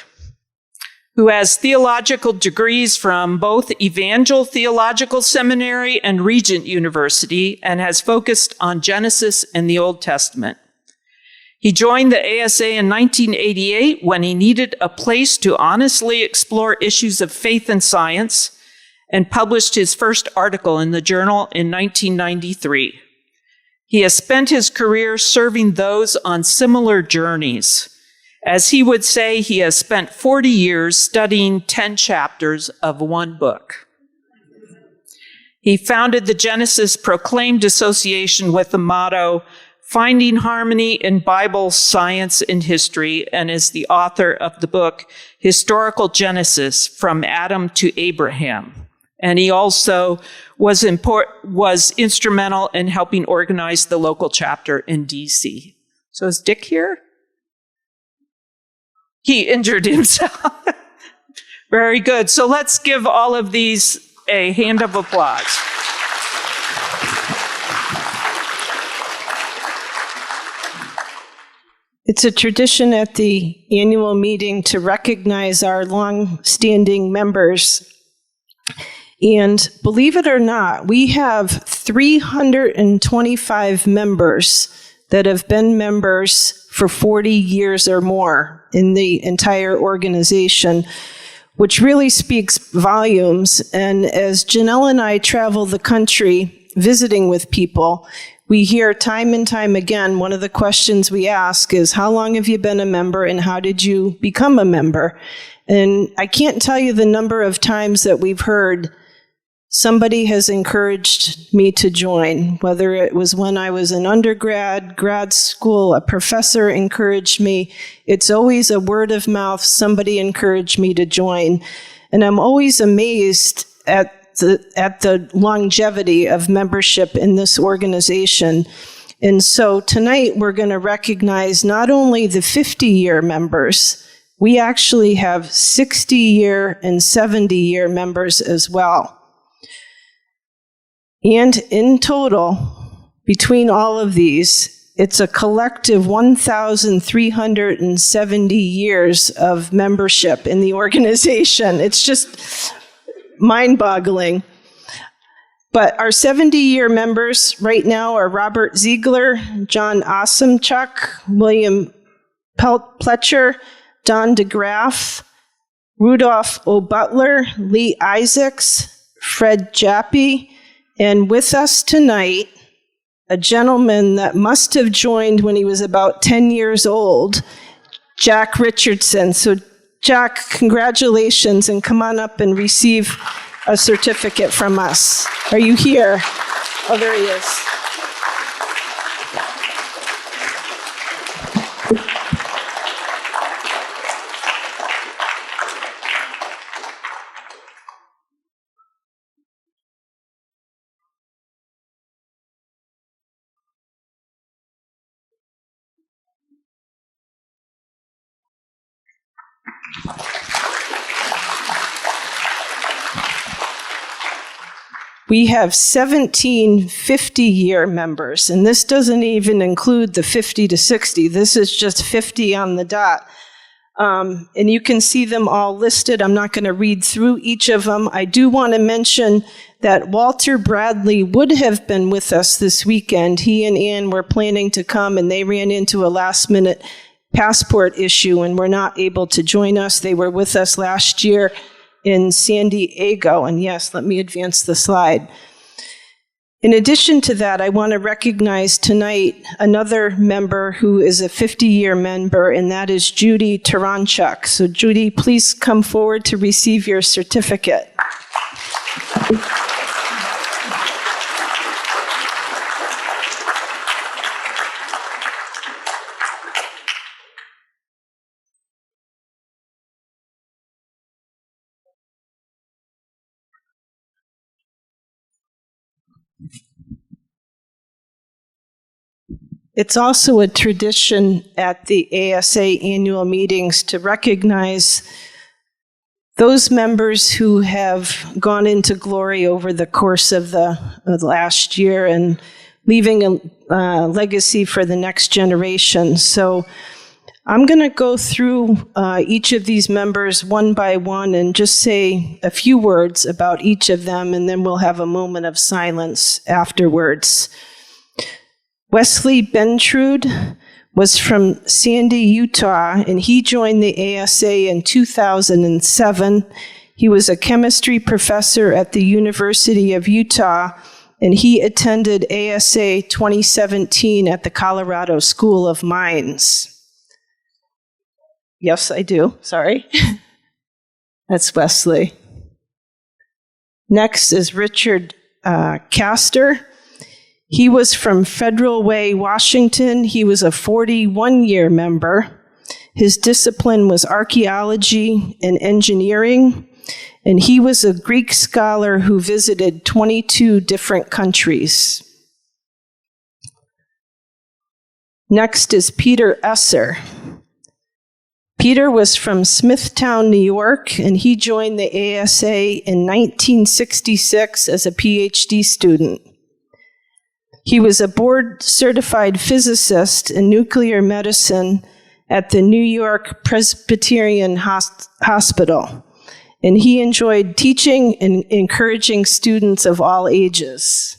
who has theological degrees from both Evangel Theological Seminary and Regent University and has focused on Genesis and the Old Testament. He joined the ASA in 1988 when he needed a place to honestly explore issues of faith and science and published his first article in the journal in 1993. He has spent his career serving those on similar journeys. As he would say, he has spent 40 years studying 10 chapters of one book. He founded the Genesis Proclaimed Association with the motto, Finding Harmony in Bible, Science, and History, and is the author of the book, Historical Genesis, From Adam to Abraham. And he also was instrumental in helping organize the local chapter in DC. So is Dick here? He injured himself. Very good. So let's give all of these a hand of applause. It's a tradition at the annual meeting to recognize our long-standing members. And believe it or not, we have 325 members that have been members for 40 years or more in the entire organization, which really speaks volumes. And as Janel and I travel the country visiting with people, we hear time and time again, one of the questions we ask is, how long have you been a member and how did you become a member? And I can't tell you the number of times that we've heard somebody has encouraged me to join, whether it was when I was an undergrad, grad school, a professor encouraged me. It's always a word of mouth, somebody encouraged me to join. And I'm always amazed at the longevity of membership in this organization. And so tonight we're going to recognize not only the 50-year members, we actually have 60-year and 70-year members as well. And in total, between all of these, it's a collective 1,370 years of membership in the organization. It's just mind-boggling. But our 70-year members right now are Robert Ziegler, John Osimchuk, William Pletcher, Don DeGraff, Rudolph O. Butler, Lee Isaacs, Fred Jappy, and with us tonight, a gentleman that must have joined when he was about 10 years old, Jack Richardson. So Jack, congratulations, and come on up and receive a certificate from us. Are you here? Oh, there he is. We have 17 50-year members, and this doesn't even include the 50 to 60. This is just 50 on the dot. And you can see them all listed. I'm not going to read through each of them. I do want to mention that Walter Bradley would have been with us this weekend. He and Ann were planning to come, and they ran into a last-minute passport issue and were not able to join us. They were with us last year in San Diego. And yes, let me advance the slide. In addition to that, I want to recognize tonight another member who is a 50-year member, and that is Judy Taranchuk. So Judy, please come forward to receive your certificate. It's also a tradition at the ASA annual meetings to recognize those members who have gone into glory over the course of the last year and leaving a legacy for the next generation. So I'm going to go through each of these members one by one and just say a few words about each of them, and then we'll have a moment of silence afterwards. Wesley Bentrude was from Sandy, Utah, and he joined the ASA in 2007. He was a chemistry professor at the University of Utah, and he attended ASA 2017 at the Colorado School of Mines. Yes, I do. Sorry. That's Wesley. Next is Richard Castor. He was from Federal Way, Washington. He was a 41-year member. His discipline was archaeology and engineering, and he was a Greek scholar who visited 22 different countries. Next is Peter Esser. Peter was from Smithtown, New York, and he joined the ASA in 1966 as a PhD student. He was a board-certified physicist in nuclear medicine at the New York Presbyterian Hospital, and he enjoyed teaching and encouraging students of all ages.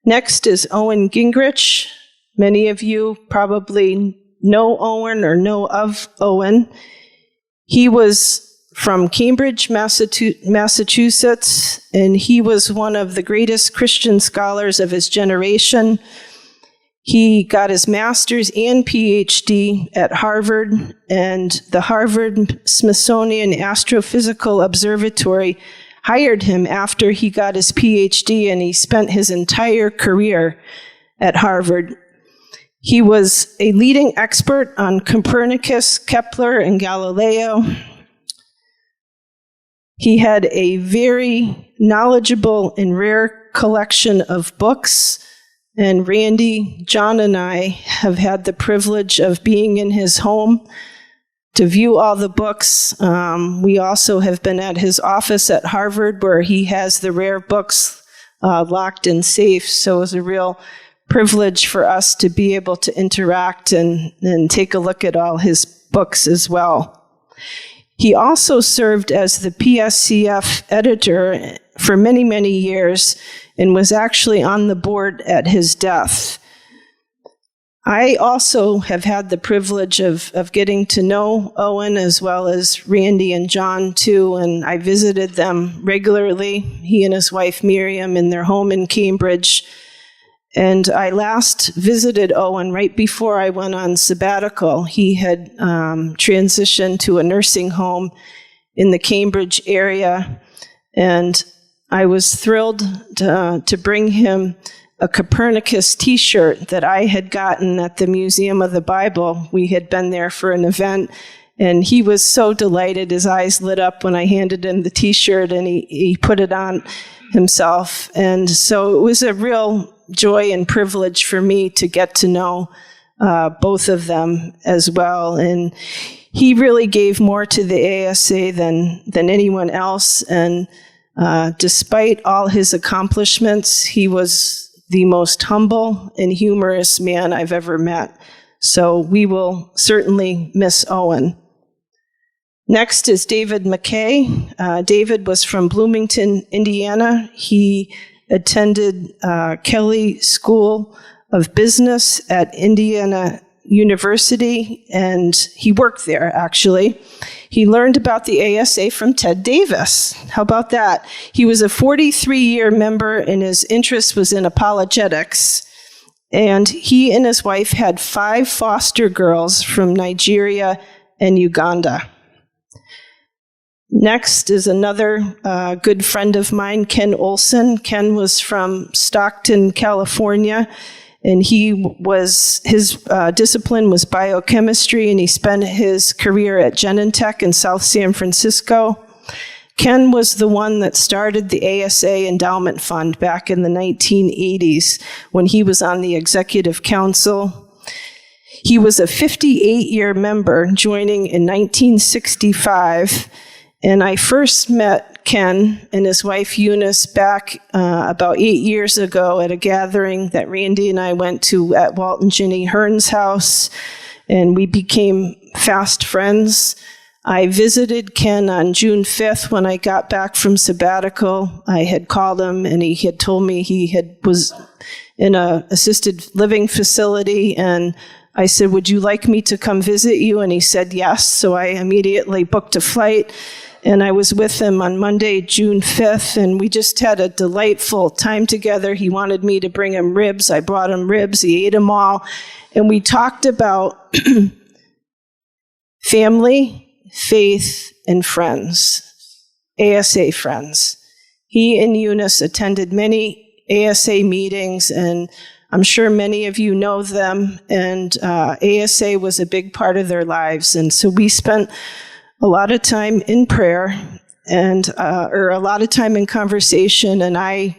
Next is Owen Gingrich. Many of you probably know Owen or know of Owen. He was from Cambridge, Massachusetts, and he was one of the greatest Christian scholars of his generation. He got his master's and PhD at Harvard, and the Harvard Smithsonian Astrophysical Observatory hired him after he got his PhD, and he spent his entire career at Harvard. He was a leading expert on Copernicus, Kepler, and Galileo. He had a very knowledgeable and rare collection of books, and Randy, John, and I have had the privilege of being in his home to view all the books. We also have been at his office at Harvard where he has the rare books locked in safes, so it was a real privilege for us to be able to interact and take a look at all his books as well. He also served as the PSCF editor for many, many years and was actually on the board at his death. I also have had the privilege of getting to know Owen as well as Randy and John too, and I visited them regularly, he and his wife Miriam, in their home in Cambridge. And I last visited Owen right before I went on sabbatical. He had transitioned to a nursing home in the Cambridge area, and I was thrilled to bring him a Copernicus t-shirt that I had gotten at the Museum of the Bible. We had been there for an event, and he was so delighted. His eyes lit up when I handed him the t-shirt, and he put it on himself. And so it was a real joy and privilege for me to get to know both of them as well. And he really gave more to the ASA than anyone else. And despite all his accomplishments, he was the most humble and humorous man I've ever met. So we will certainly miss Owen. Next is David McKay. David was from Bloomington, Indiana. He attended Kelley School of Business at Indiana University, and he worked there, actually. He learned about the ASA from Ted Davis. How about that? He was a 43-year member, and his interest was in apologetics. And he and his wife had 5 foster girls from Nigeria and Uganda. Next is another good friend of mine, Ken Olson. Ken was from Stockton, California, and his discipline was biochemistry, and he spent his career at Genentech in South San Francisco. Ken was the one that started the ASA Endowment Fund back in the 1980s when he was on the executive council. He was a 58-year member, joining in 1965, and I first met Ken and his wife Eunice back about 8 years ago at a gathering that Randy and I went to at Walt and Ginny Hearn's house, and we became fast friends. I visited Ken on June 5th when I got back from sabbatical. I had called him, and he had told me he was in an assisted living facility, and I said, "Would you like me to come visit you?" And he said yes, so I immediately booked a flight. And I was with him on Monday, June 5th, and we just had a delightful time together. He wanted me to bring him ribs. I brought him ribs. He ate them all. And we talked about family, faith, and friends, ASA friends. He and Eunice attended many ASA meetings, and I'm sure many of you know them, and ASA was a big part of their lives. And so we spent a lot of time in prayer and or a lot of time in conversation, and I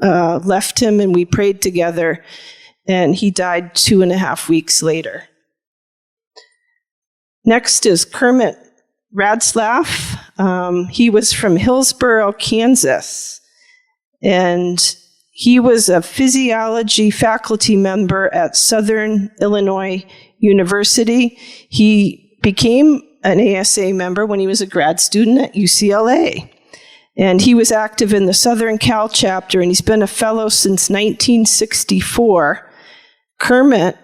left him and we prayed together, and he died 2.5 weeks later. Next is Kermit Ratzlaff. He was from Hillsboro, Kansas, and he was a physiology faculty member at Southern Illinois University. He became an ASA member when he was a grad student at UCLA. And he was active in the Southern Cal chapter, and he's been a fellow since 1964. Kermit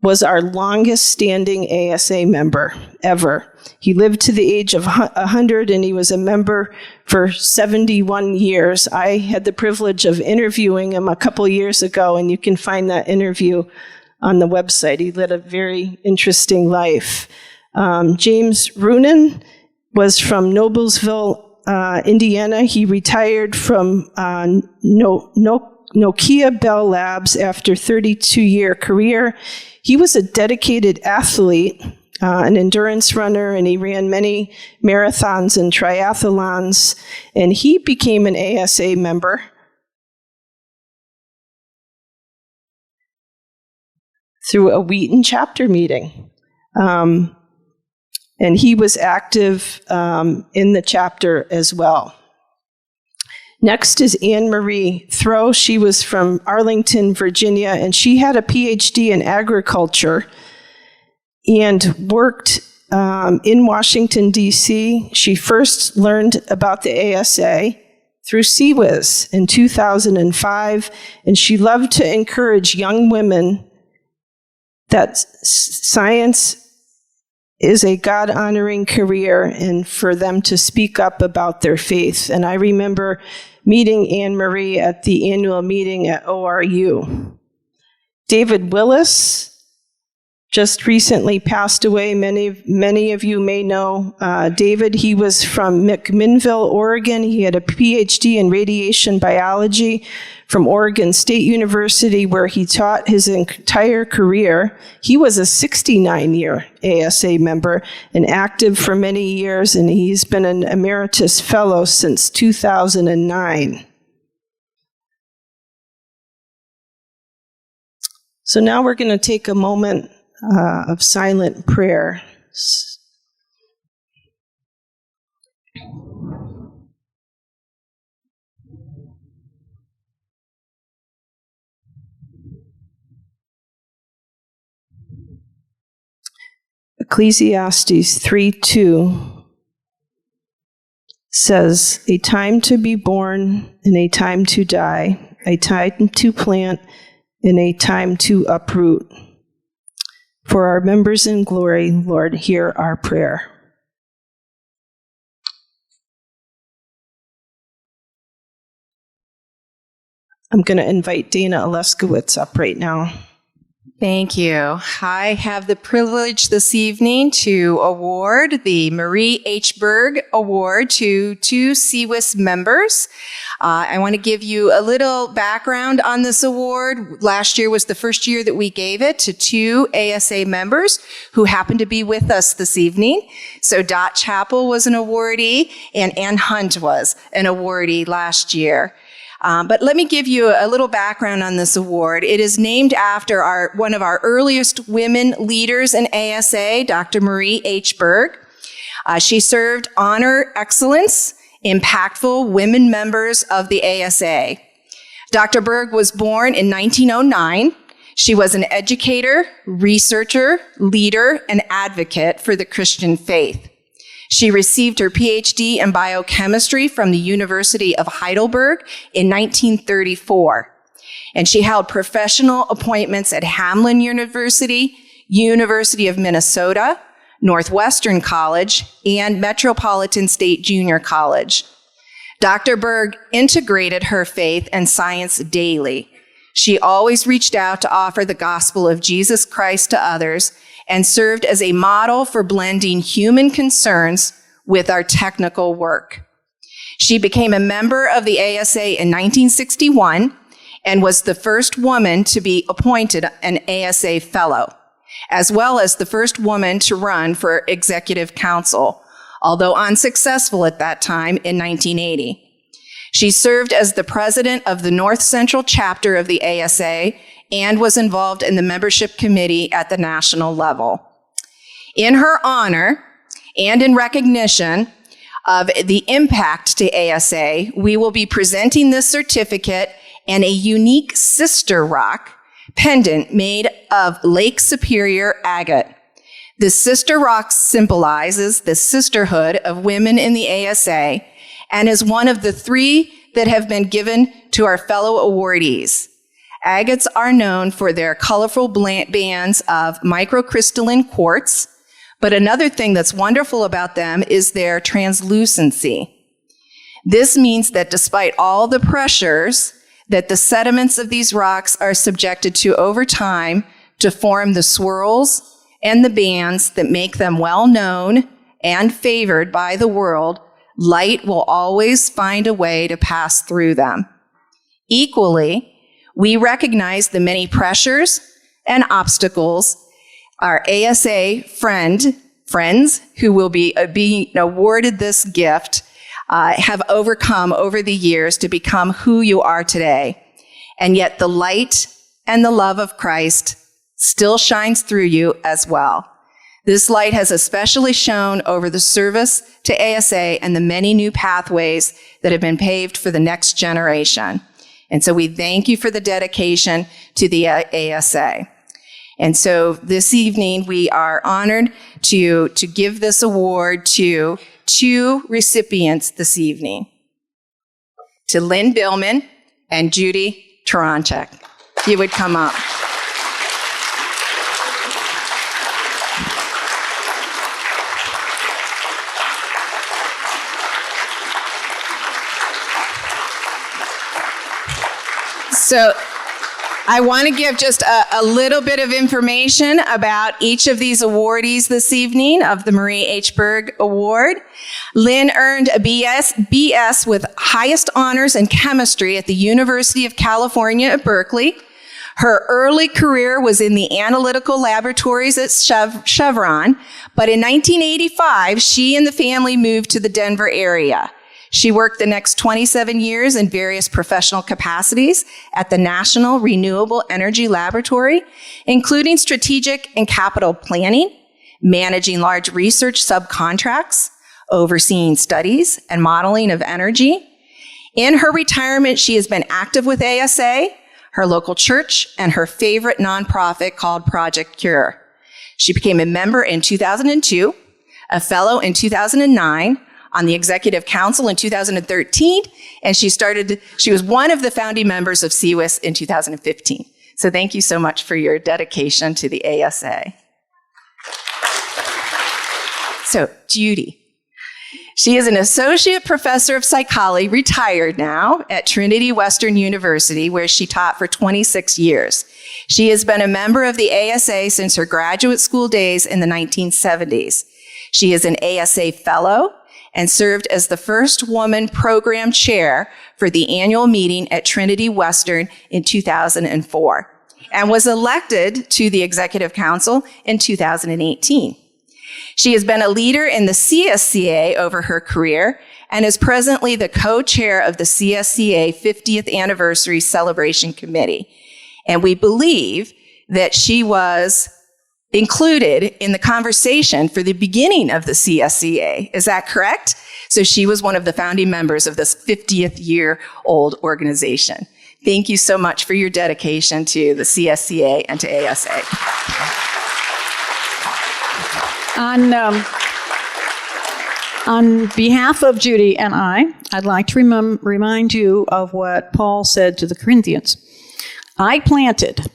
was our longest standing ASA member ever. He lived to the age of 100, and he was a member for 71 years. I had the privilege of interviewing him a couple years ago, and you can find that interview on the website. He led a very interesting life. James Roonan was from Noblesville, Indiana. He retired from Nokia Bell Labs after a 32-year career. He was a dedicated athlete, an endurance runner, and he ran many marathons and triathlons, and he became an ASA member. Through a Wheaton chapter meeting. And he was active in the chapter as well. Next is Anne Marie Throw. She was from Arlington, Virginia, and she had a PhD in agriculture and worked in Washington, D.C. She first learned about the ASA through CWIS in 2005, and she loved to encourage young women that science is a God-honoring career and for them to speak up about their faith. And I remember meeting Anne Marie at the annual meeting at ORU. David Willis just recently passed away. Many of you may know David. He was from McMinnville, Oregon. He had a PhD in radiation biology from Oregon State University, where he taught his entire career. He was a 69-year ASA member and active for many years, and he's been an emeritus fellow since 2009. So now we're going to take a moment of silent prayer. Ecclesiastes 3:2 says, "A time to be born and a time to die, a time to plant and a time to uproot. For our members in glory, Lord, hear our prayer." I'm going to invite Dana Oleskiewicz up right now. Thank you. I have the privilege this evening to award the Marie H. Berg Award to two CWIS members. I want to give you a little background on this award. Last year was the first year that we gave it to two ASA members who happen to be with us this evening. So Dot Chappell was an awardee and Ann Hunt was an awardee last year. But let me give you a little background on this award. It is named after one of our earliest women leaders in ASA, Dr. Marie H. Berg. She served honor excellence, impactful women members of the ASA. Dr. Berg was born in 1909. She was an educator, researcher, leader, and advocate for the Christian faith. She received her PhD in biochemistry from the University of Heidelberg in 1934. And she held professional appointments at Hamline University, University of Minnesota, Northwestern College, and Metropolitan State Junior College. Dr. Berg integrated her faith and science daily. She always reached out to offer the gospel of Jesus Christ to others and served as a model for blending human concerns with our technical work. She became a member of the ASA in 1961 and was the first woman to be appointed an ASA fellow, as well as the first woman to run for executive council, although unsuccessful at that time in 1980. She served as the president of the North Central chapter of the ASA and was involved in the membership committee at the national level. In her honor and in recognition of the impact to ASA, we will be presenting this certificate and a unique sister rock pendant made of Lake Superior agate. The sister rock symbolizes the sisterhood of women in the ASA and is one of the three that have been given to our fellow awardees. Agates are known for their colorful bands of microcrystalline quartz, but another thing that's wonderful about them is their translucency. This means that despite all the pressures that the sediments of these rocks are subjected to over time to form the swirls and the bands that make them well known and favored by the world, light will always find a way to pass through them. Equally, we recognize the many pressures and obstacles our ASA friends who will be being awarded this gift have overcome over the years to become who you are today. And yet the light and the love of Christ still shines through you as well. This light has especially shone over the service to ASA and the many new pathways that have been paved for the next generation. And so we thank you for the dedication to the ASA. And so this evening, we are honored to give this award to two recipients this evening, to Lynn Billman and Judy Taranchek. If you would come up. So I want to give just a little bit of information about each of these awardees this evening of the Marie H. Berg Award. Lynn earned a BS with highest honors in chemistry at the University of California at Berkeley. Her early career was in the analytical laboratories at Chevron, but in 1985, she and the family moved to the Denver area. She worked the next 27 years in various professional capacities at the National Renewable Energy Laboratory, including strategic and capital planning, managing large research subcontracts, overseeing studies and modeling of energy. In her retirement, she has been active with ASA, her local church, and her favorite nonprofit called Project Cure. She became a member in 2002, a fellow in 2009, on the Executive Council in 2013, and she was one of the founding members of CWIS in 2015. So thank you so much for your dedication to the ASA. So, Judy. She is an associate professor of psychology, retired now, at Trinity Western University, where she taught for 26 years. She has been a member of the ASA since her graduate school days in the 1970s. She is an ASA fellow and served as the first woman program chair for the annual meeting at Trinity Western in 2004, and was elected to the Executive Council in 2018. She has been a leader in the CSCA over her career and is presently the co-chair of the CSCA 50th Anniversary Celebration Committee. And we believe that she was included in the conversation for the beginning of the CSCA. Is that correct? So she was one of the founding members of this 50th-year-old organization. Thank you so much for your dedication to the CSCA and to ASA. On behalf of Judy and I'd like to remind you of what Paul said to the Corinthians. I planted,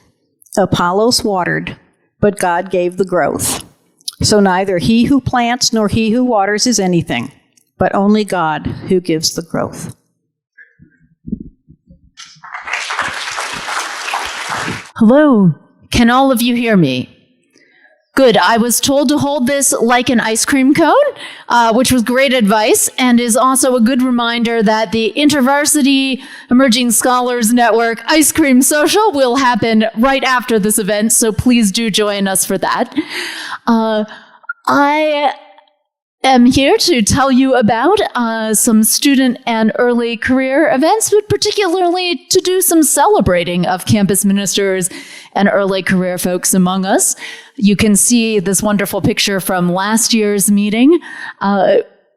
Apollos watered, but God gave the growth. So neither he who plants nor he who waters is anything, but only God who gives the growth. Hello, can all of you hear me? Good. I was told to hold this like an ice cream cone, which was great advice and is also a good reminder that the InterVarsity Emerging Scholars Network Ice Cream Social will happen right after this event, so please do join us for that. I am here to tell you about some student and early career events, but particularly to do some celebrating of campus ministers and early career folks among us. You can see this wonderful picture from last year's meeting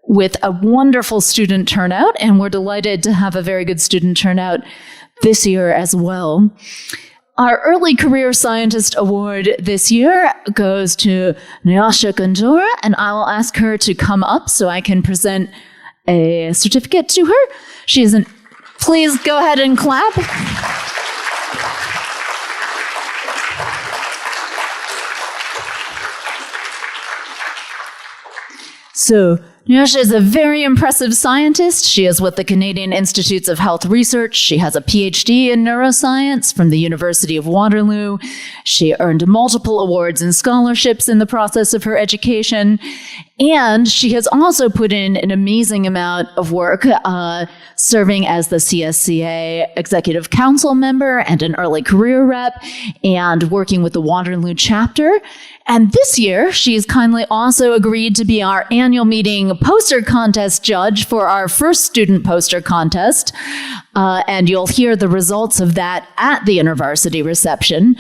with a wonderful student turnout, and we're delighted to have a very good student turnout this year as well. Our Early Career Scientist Award this year goes to Nyasha Gondora, and I will ask her to come up so I can present a certificate to her. Please go ahead and clap. So, Nyasha is a very impressive scientist. She is with the Canadian Institutes of Health Research. She has a PhD in neuroscience from the University of Waterloo. She earned multiple awards and scholarships in the process of her education. And she has also put in an amazing amount of work serving as the CSCA Executive Council member and an early career rep and working with the Waterloo chapter. And this year, she's kindly also agreed to be our annual meeting poster contest judge for our first student poster contest. And you'll hear the results of that at the InterVarsity reception.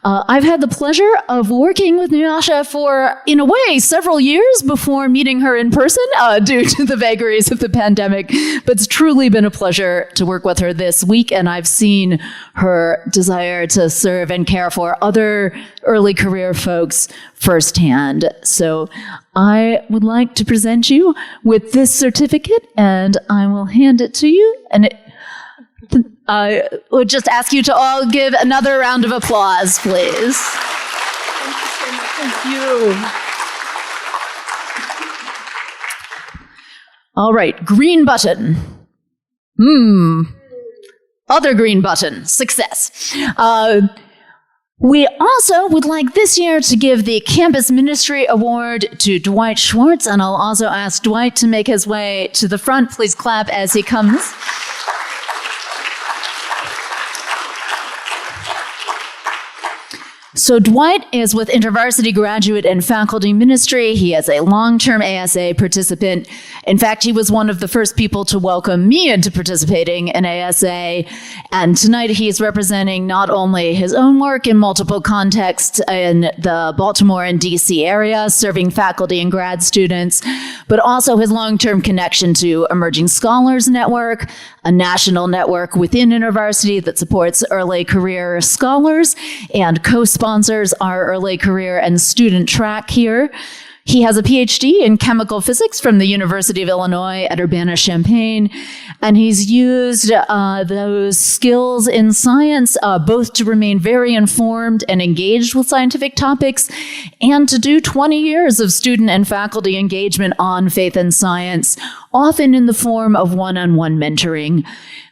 I've had the pleasure of working with Nyasha for, in a way, several years before meeting her in person due to the vagaries of the pandemic. But it's truly been a pleasure to work with her this week, and I've seen her desire to serve and care for other early career folks firsthand. So I would like to present you with this certificate, and I will hand it to you. And I would just ask you to all give another round of applause, please. Thank you. All right, green button. Other green button, success. We also would like this year to give the Campus Ministry Award to Dwight Schwartz, and I'll also ask Dwight to make his way to the front. Please clap as he comes. So Dwight is with InterVarsity Graduate and Faculty Ministry. He is a long-term ASA participant, In fact, he was one of the first people to welcome me into participating in ASA. And tonight he's representing not only his own work in multiple contexts in the Baltimore and DC area, serving faculty and grad students, but also his long-term connection to Emerging Scholars Network, a national network within InterVarsity that supports early career scholars and co-sponsors our early career and student track here. He has a PhD in chemical physics from the University of Illinois at Urbana-Champaign, and he's used those skills in science both to remain very informed and engaged with scientific topics and to do 20 years of student and faculty engagement on faith and science, often in the form of one-on-one mentoring.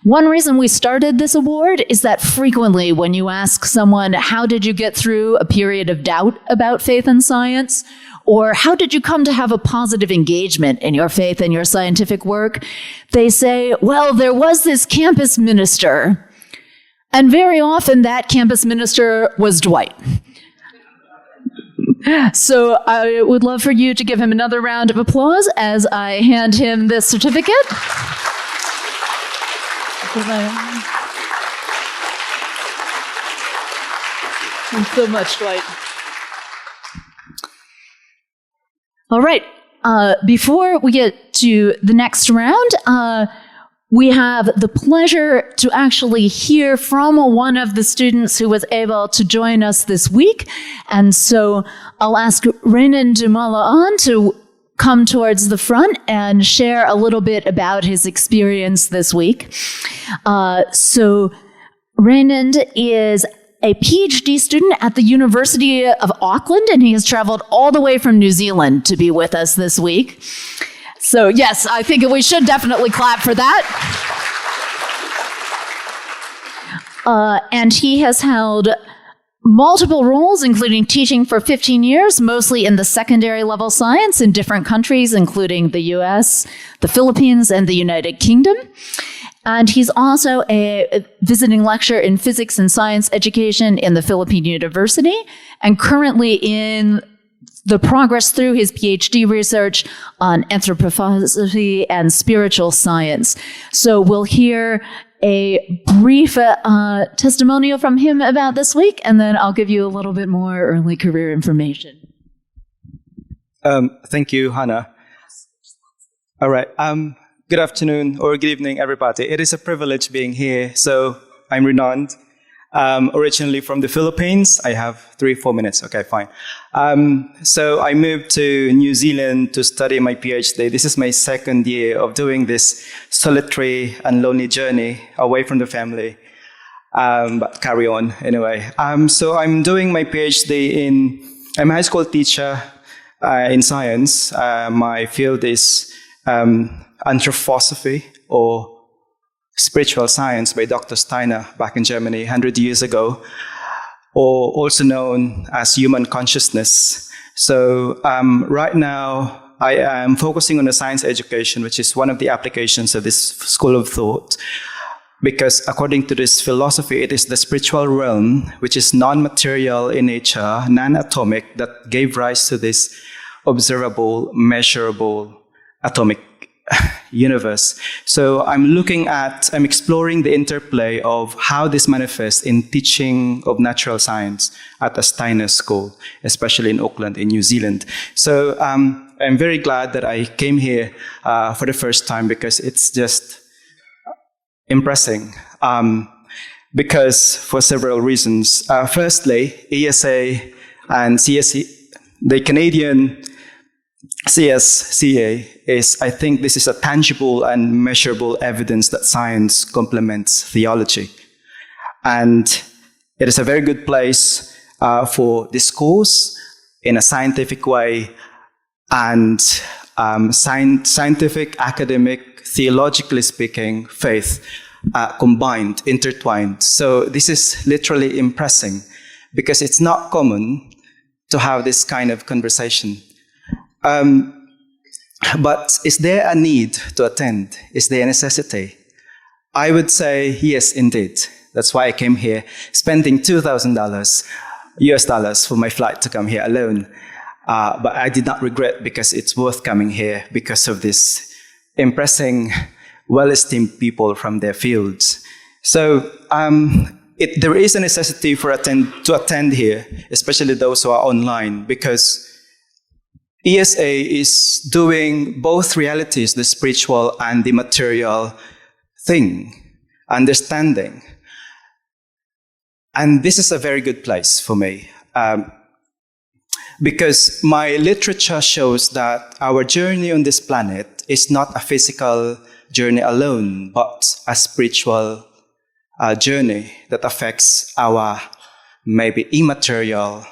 One reason we started this award is that frequently when you ask someone, how did you get through a period of doubt about faith and science? Or how did you come to have a positive engagement in your faith and your scientific work? They say, well, there was this campus minister. And very often that campus minister was Dwight. So I would love for you to give him another round of applause as I hand him this certificate. Thanks so much, Dwight. All right. Before we get to the next round, we have the pleasure to actually hear from one of the students who was able to join us this week. And so I'll ask Renan Dumoulin to come towards the front and share a little bit about his experience this week. So Renan is a PhD student at the University of Auckland, and he has traveled all the way from New Zealand to be with us this week. So yes, I think we should definitely clap for that. And he has held multiple roles, including teaching for 15 years, mostly in the secondary level science in different countries, including the US, the Philippines, and the United Kingdom. And he's also a visiting lecturer in physics and science education in the Philippine University, and currently in the progress through his PhD research on anthroposophy and spiritual science. So we'll hear a brief testimonial from him about this week, and then I'll give you a little bit more early career information. Thank you, Hannah. All right. Good afternoon or good evening, everybody. It is a privilege being here. So I'm Renan, originally from the Philippines. I have 3-4 minutes. Okay, fine. So I moved to New Zealand to study my PhD. This is my second year of doing this solitary and lonely journey away from the family. But carry on anyway. So I'm doing my PhD I'm a high school teacher in science. My field is anthroposophy, or spiritual science, by Dr. Steiner back in Germany 100 years ago, or also known as human consciousness. So right now, I am focusing on the science education, which is one of the applications of this school of thought, because according to this philosophy, it is the spiritual realm, which is non-material in nature, non-atomic, that gave rise to this observable, measurable atomic universe. So I'm exploring the interplay of how this manifests in teaching of natural science at the Steiner School, especially in Auckland, in New Zealand. So I'm very glad that I came here for the first time, because it's just impressing. Because for several reasons. Firstly, ASA and CSC, the Canadian CSCA I think this is a tangible and measurable evidence that science complements theology. And it is a very good place for discourse in a scientific way, and scientific, academic, theologically speaking, faith combined, intertwined. So this is literally impressing, because it's not common to have this kind of conversation. But is there a need to attend? Is there a necessity? I would say yes, indeed. That's why I came here, spending $2,000 US dollars for my flight to come here alone. But I did not regret, because it's worth coming here because of this impressing well-esteemed people from their fields. So there is a necessity to attend here, especially those who are online, because ESA is doing both realities, the spiritual and the material thing, understanding. And this is a very good place for me, because my literature shows that our journey on this planet is not a physical journey alone, but a spiritual journey that affects our maybe immaterial,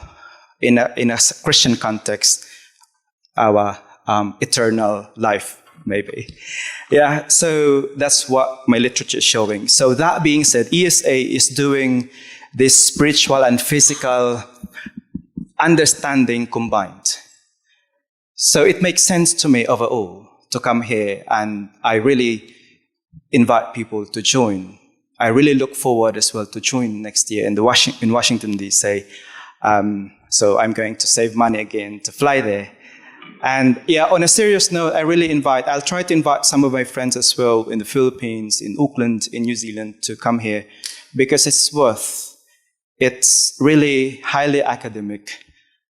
in a Christian context, our eternal life, maybe. Yeah, so that's what my literature is showing. So that being said, ESA is doing this spiritual and physical understanding combined. So it makes sense to me overall to come here, and I really invite people to join. I really look forward as well to join next year in Washington, D.C. So I'm going to save money again to fly there. And yeah, on a serious note, I'll try to invite some of my friends as well in the Philippines, in Auckland, in New Zealand to come here, because it's really highly academic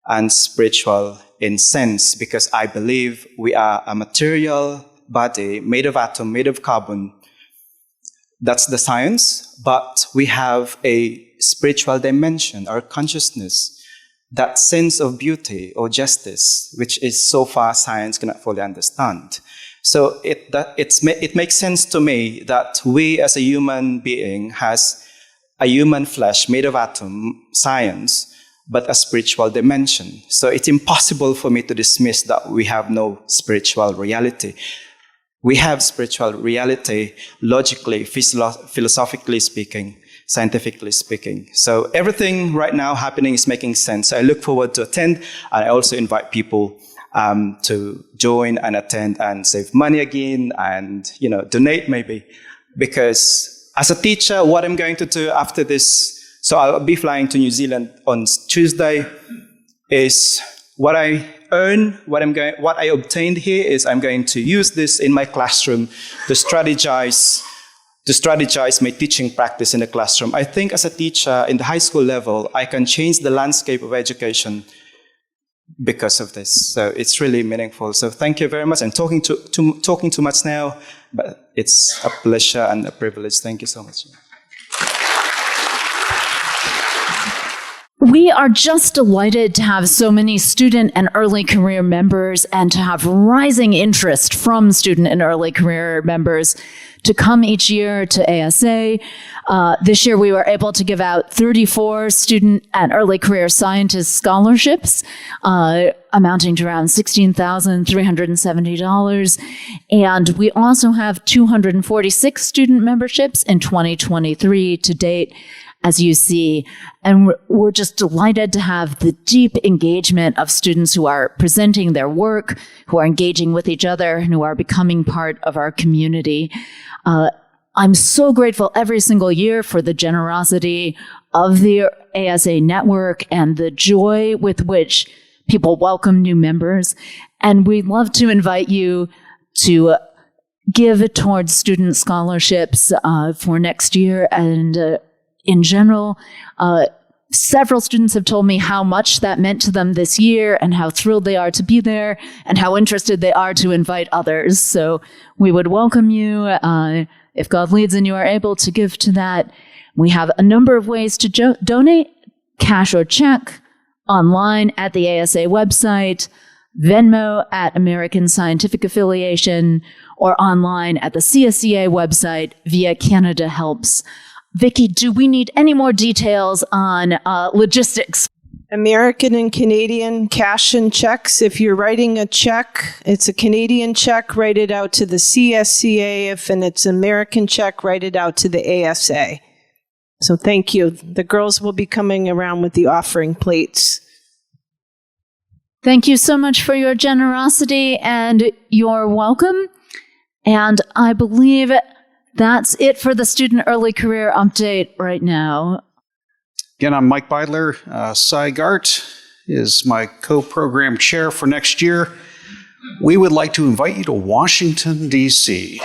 and spiritual in sense, because I believe we are a material body made of atom, made of carbon. That's the science, but we have a spiritual dimension, our consciousness, that sense of beauty or justice, which is so far science cannot fully understand. So it makes sense to me that we as a human being has a human flesh made of atom, science, but a spiritual dimension. So it's impossible for me to dismiss that we have no spiritual reality. We have spiritual reality logically, philosophically speaking, scientifically speaking. So everything right now happening is making sense. I look forward to attend, and I also invite people to join and attend and save money again and, donate maybe. Because as a teacher, what I'm going to do after this, so I'll be flying to New Zealand on Tuesday, is what I earn, what I obtained here is I'm going to use this in my classroom to strategize my teaching practice in the classroom. I think as a teacher in the high school level, I can change the landscape of education because of this. So it's really meaningful. So thank you very much. I'm talking too much now, but it's a pleasure and a privilege. Thank you so much. We are just delighted to have so many student and early career members and to have rising interest from student and early career members to come each year to ASA. This year we were able to give out 34 student and early career scientist scholarships, amounting to around $16,370. And we also have 246 student memberships in 2023 to date, as you see. And we're just delighted to have the deep engagement of students who are presenting their work, who are engaging with each other, and who are becoming part of our community. I'm so grateful every single year for the generosity of the ASA network and the joy with which people welcome new members. And we'd love to invite you to give towards student scholarships for next year. And in general, several students have told me how much that meant to them this year and how thrilled they are to be there and how interested they are to invite others. So we would welcome you if God leads and you are able to give to that. We have a number of ways to donate: cash or check, online at the ASA website, Venmo at American Scientific Affiliation, or online at the CSCA website via Canada Helps. Vicki, do we need any more details on logistics? American and Canadian cash and checks. If you're writing a check, it's a Canadian check, write it out to the CSCA. If it's an American check, write it out to the ASA. So thank you. The girls will be coming around with the offering plates. Thank you so much for your generosity and your welcome. And I believe that's it for the Student Early Career Update right now. Again, I'm Mike Beidler. Cy Gart is my co-program chair for next year. we would like to invite you to Washington, D.C.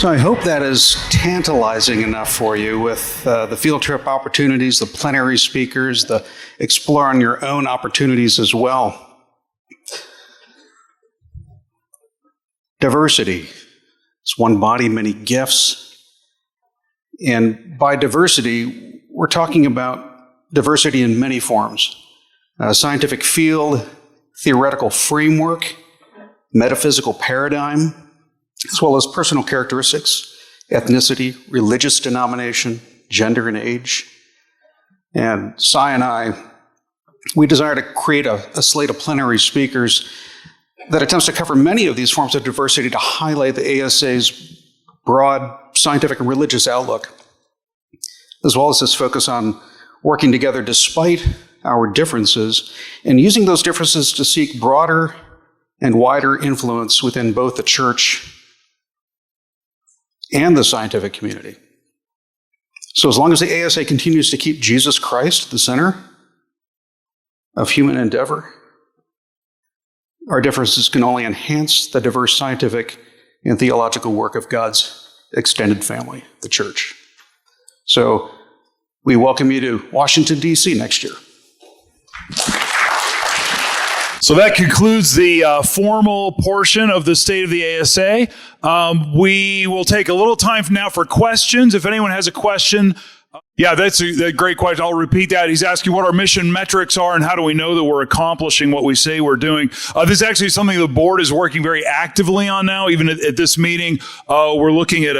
So I hope that is tantalizing enough for you with the field trip opportunities, the plenary speakers, the exploring your own opportunities as well. Diversity. It's one body, many gifts. And by diversity, we're talking about diversity in many forms. Scientific field, theoretical framework, metaphysical paradigm, as well as personal characteristics, ethnicity, religious denomination, gender, and age. And Cy and I, we desire to create a slate of plenary speakers that attempts to cover many of these forms of diversity to highlight the ASA's broad scientific and religious outlook, as well as this focus on working together despite our differences and using those differences to seek broader and wider influence within both the church and the scientific community. So as long as the ASA continues to keep Jesus Christ at the center of human endeavor, our differences can only enhance the diverse scientific and theological work of God's extended family, the church. So we welcome you to Washington, D.C. next year. So that concludes the formal portion of the State of the ASA. We will take a little time from now for questions. If anyone has a question, yeah, that's a great question. I'll repeat that. He's asking what our mission metrics are and how do we know that we're accomplishing what we say we're doing. This is actually something the board is working very actively on now. Even at this meeting, we're looking at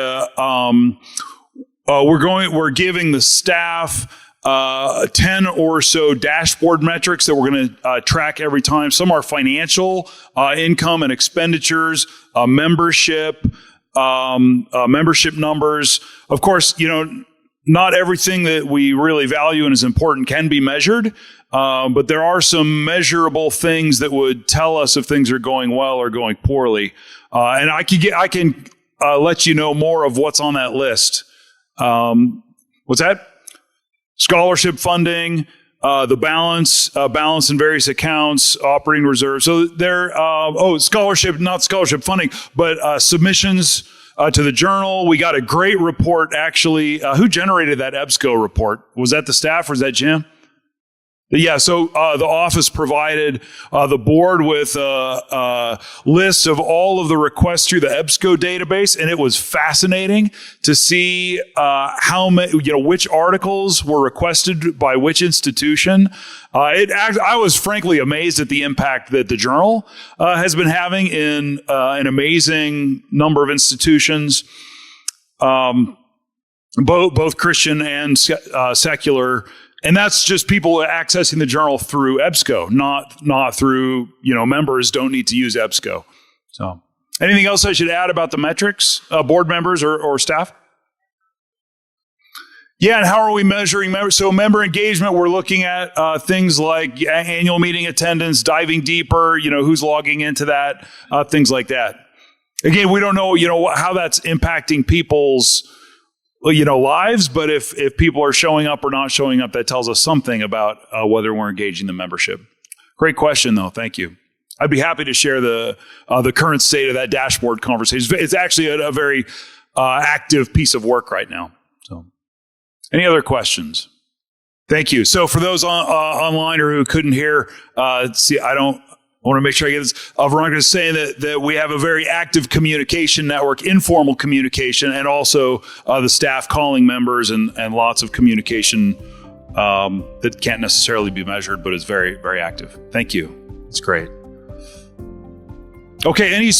we're giving the staff 10 or so dashboard metrics that we're going to track every time. Some are financial, income and expenditures, membership numbers. Of course, not everything that we really value and is important can be measured, but there are some measurable things that would tell us if things are going well or going poorly. And I can let you know more of what's on that list. What's that? Scholarship funding, the balance in various accounts, operating reserves. So there, not scholarship funding, but submissions to the journal. We got a great report, actually. Who generated that EBSCO report? Was that the staff or was that Jim? Yeah, so the office provided the board with a list of all of the requests through the EBSCO database, and it was fascinating to see how many, which articles were requested by which institution. I was frankly amazed at the impact that the journal has been having in an amazing number of institutions, both Christian and secular. And that's just people accessing the journal through EBSCO, not through, members don't need to use EBSCO. So anything else I should add about the metrics, board members or staff? Yeah, and how are we measuring members? So member engagement, we're looking at things like annual meeting attendance, diving deeper, who's logging into that, things like that. Again, we don't know, how that's impacting people's lives, but if people are showing up or not showing up, that tells us something about whether we're engaging the membership. Great question, though. Thank you. I'd be happy to share the current state of that dashboard conversation. It's actually a very active piece of work right now. So, any other questions? Thank you. So for those online or who couldn't hear, I want to make sure I get this. Veronica is saying that we have a very active communication network, informal communication, and also the staff calling members and lots of communication that can't necessarily be measured, but is very, very active. Thank you. It's great. Okay, any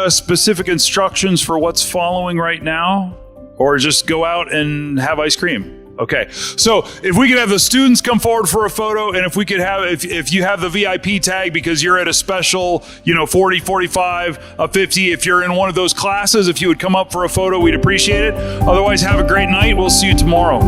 specific instructions for what's following right now? Or just go out and have ice cream? Okay, so if we could have the students come forward for a photo, and if we could have, if you have the VIP tag because you're at a special, 40, 45, 50, if you're in one of those classes, if you would come up for a photo, we'd appreciate it. Otherwise, have a great night. We'll see you tomorrow.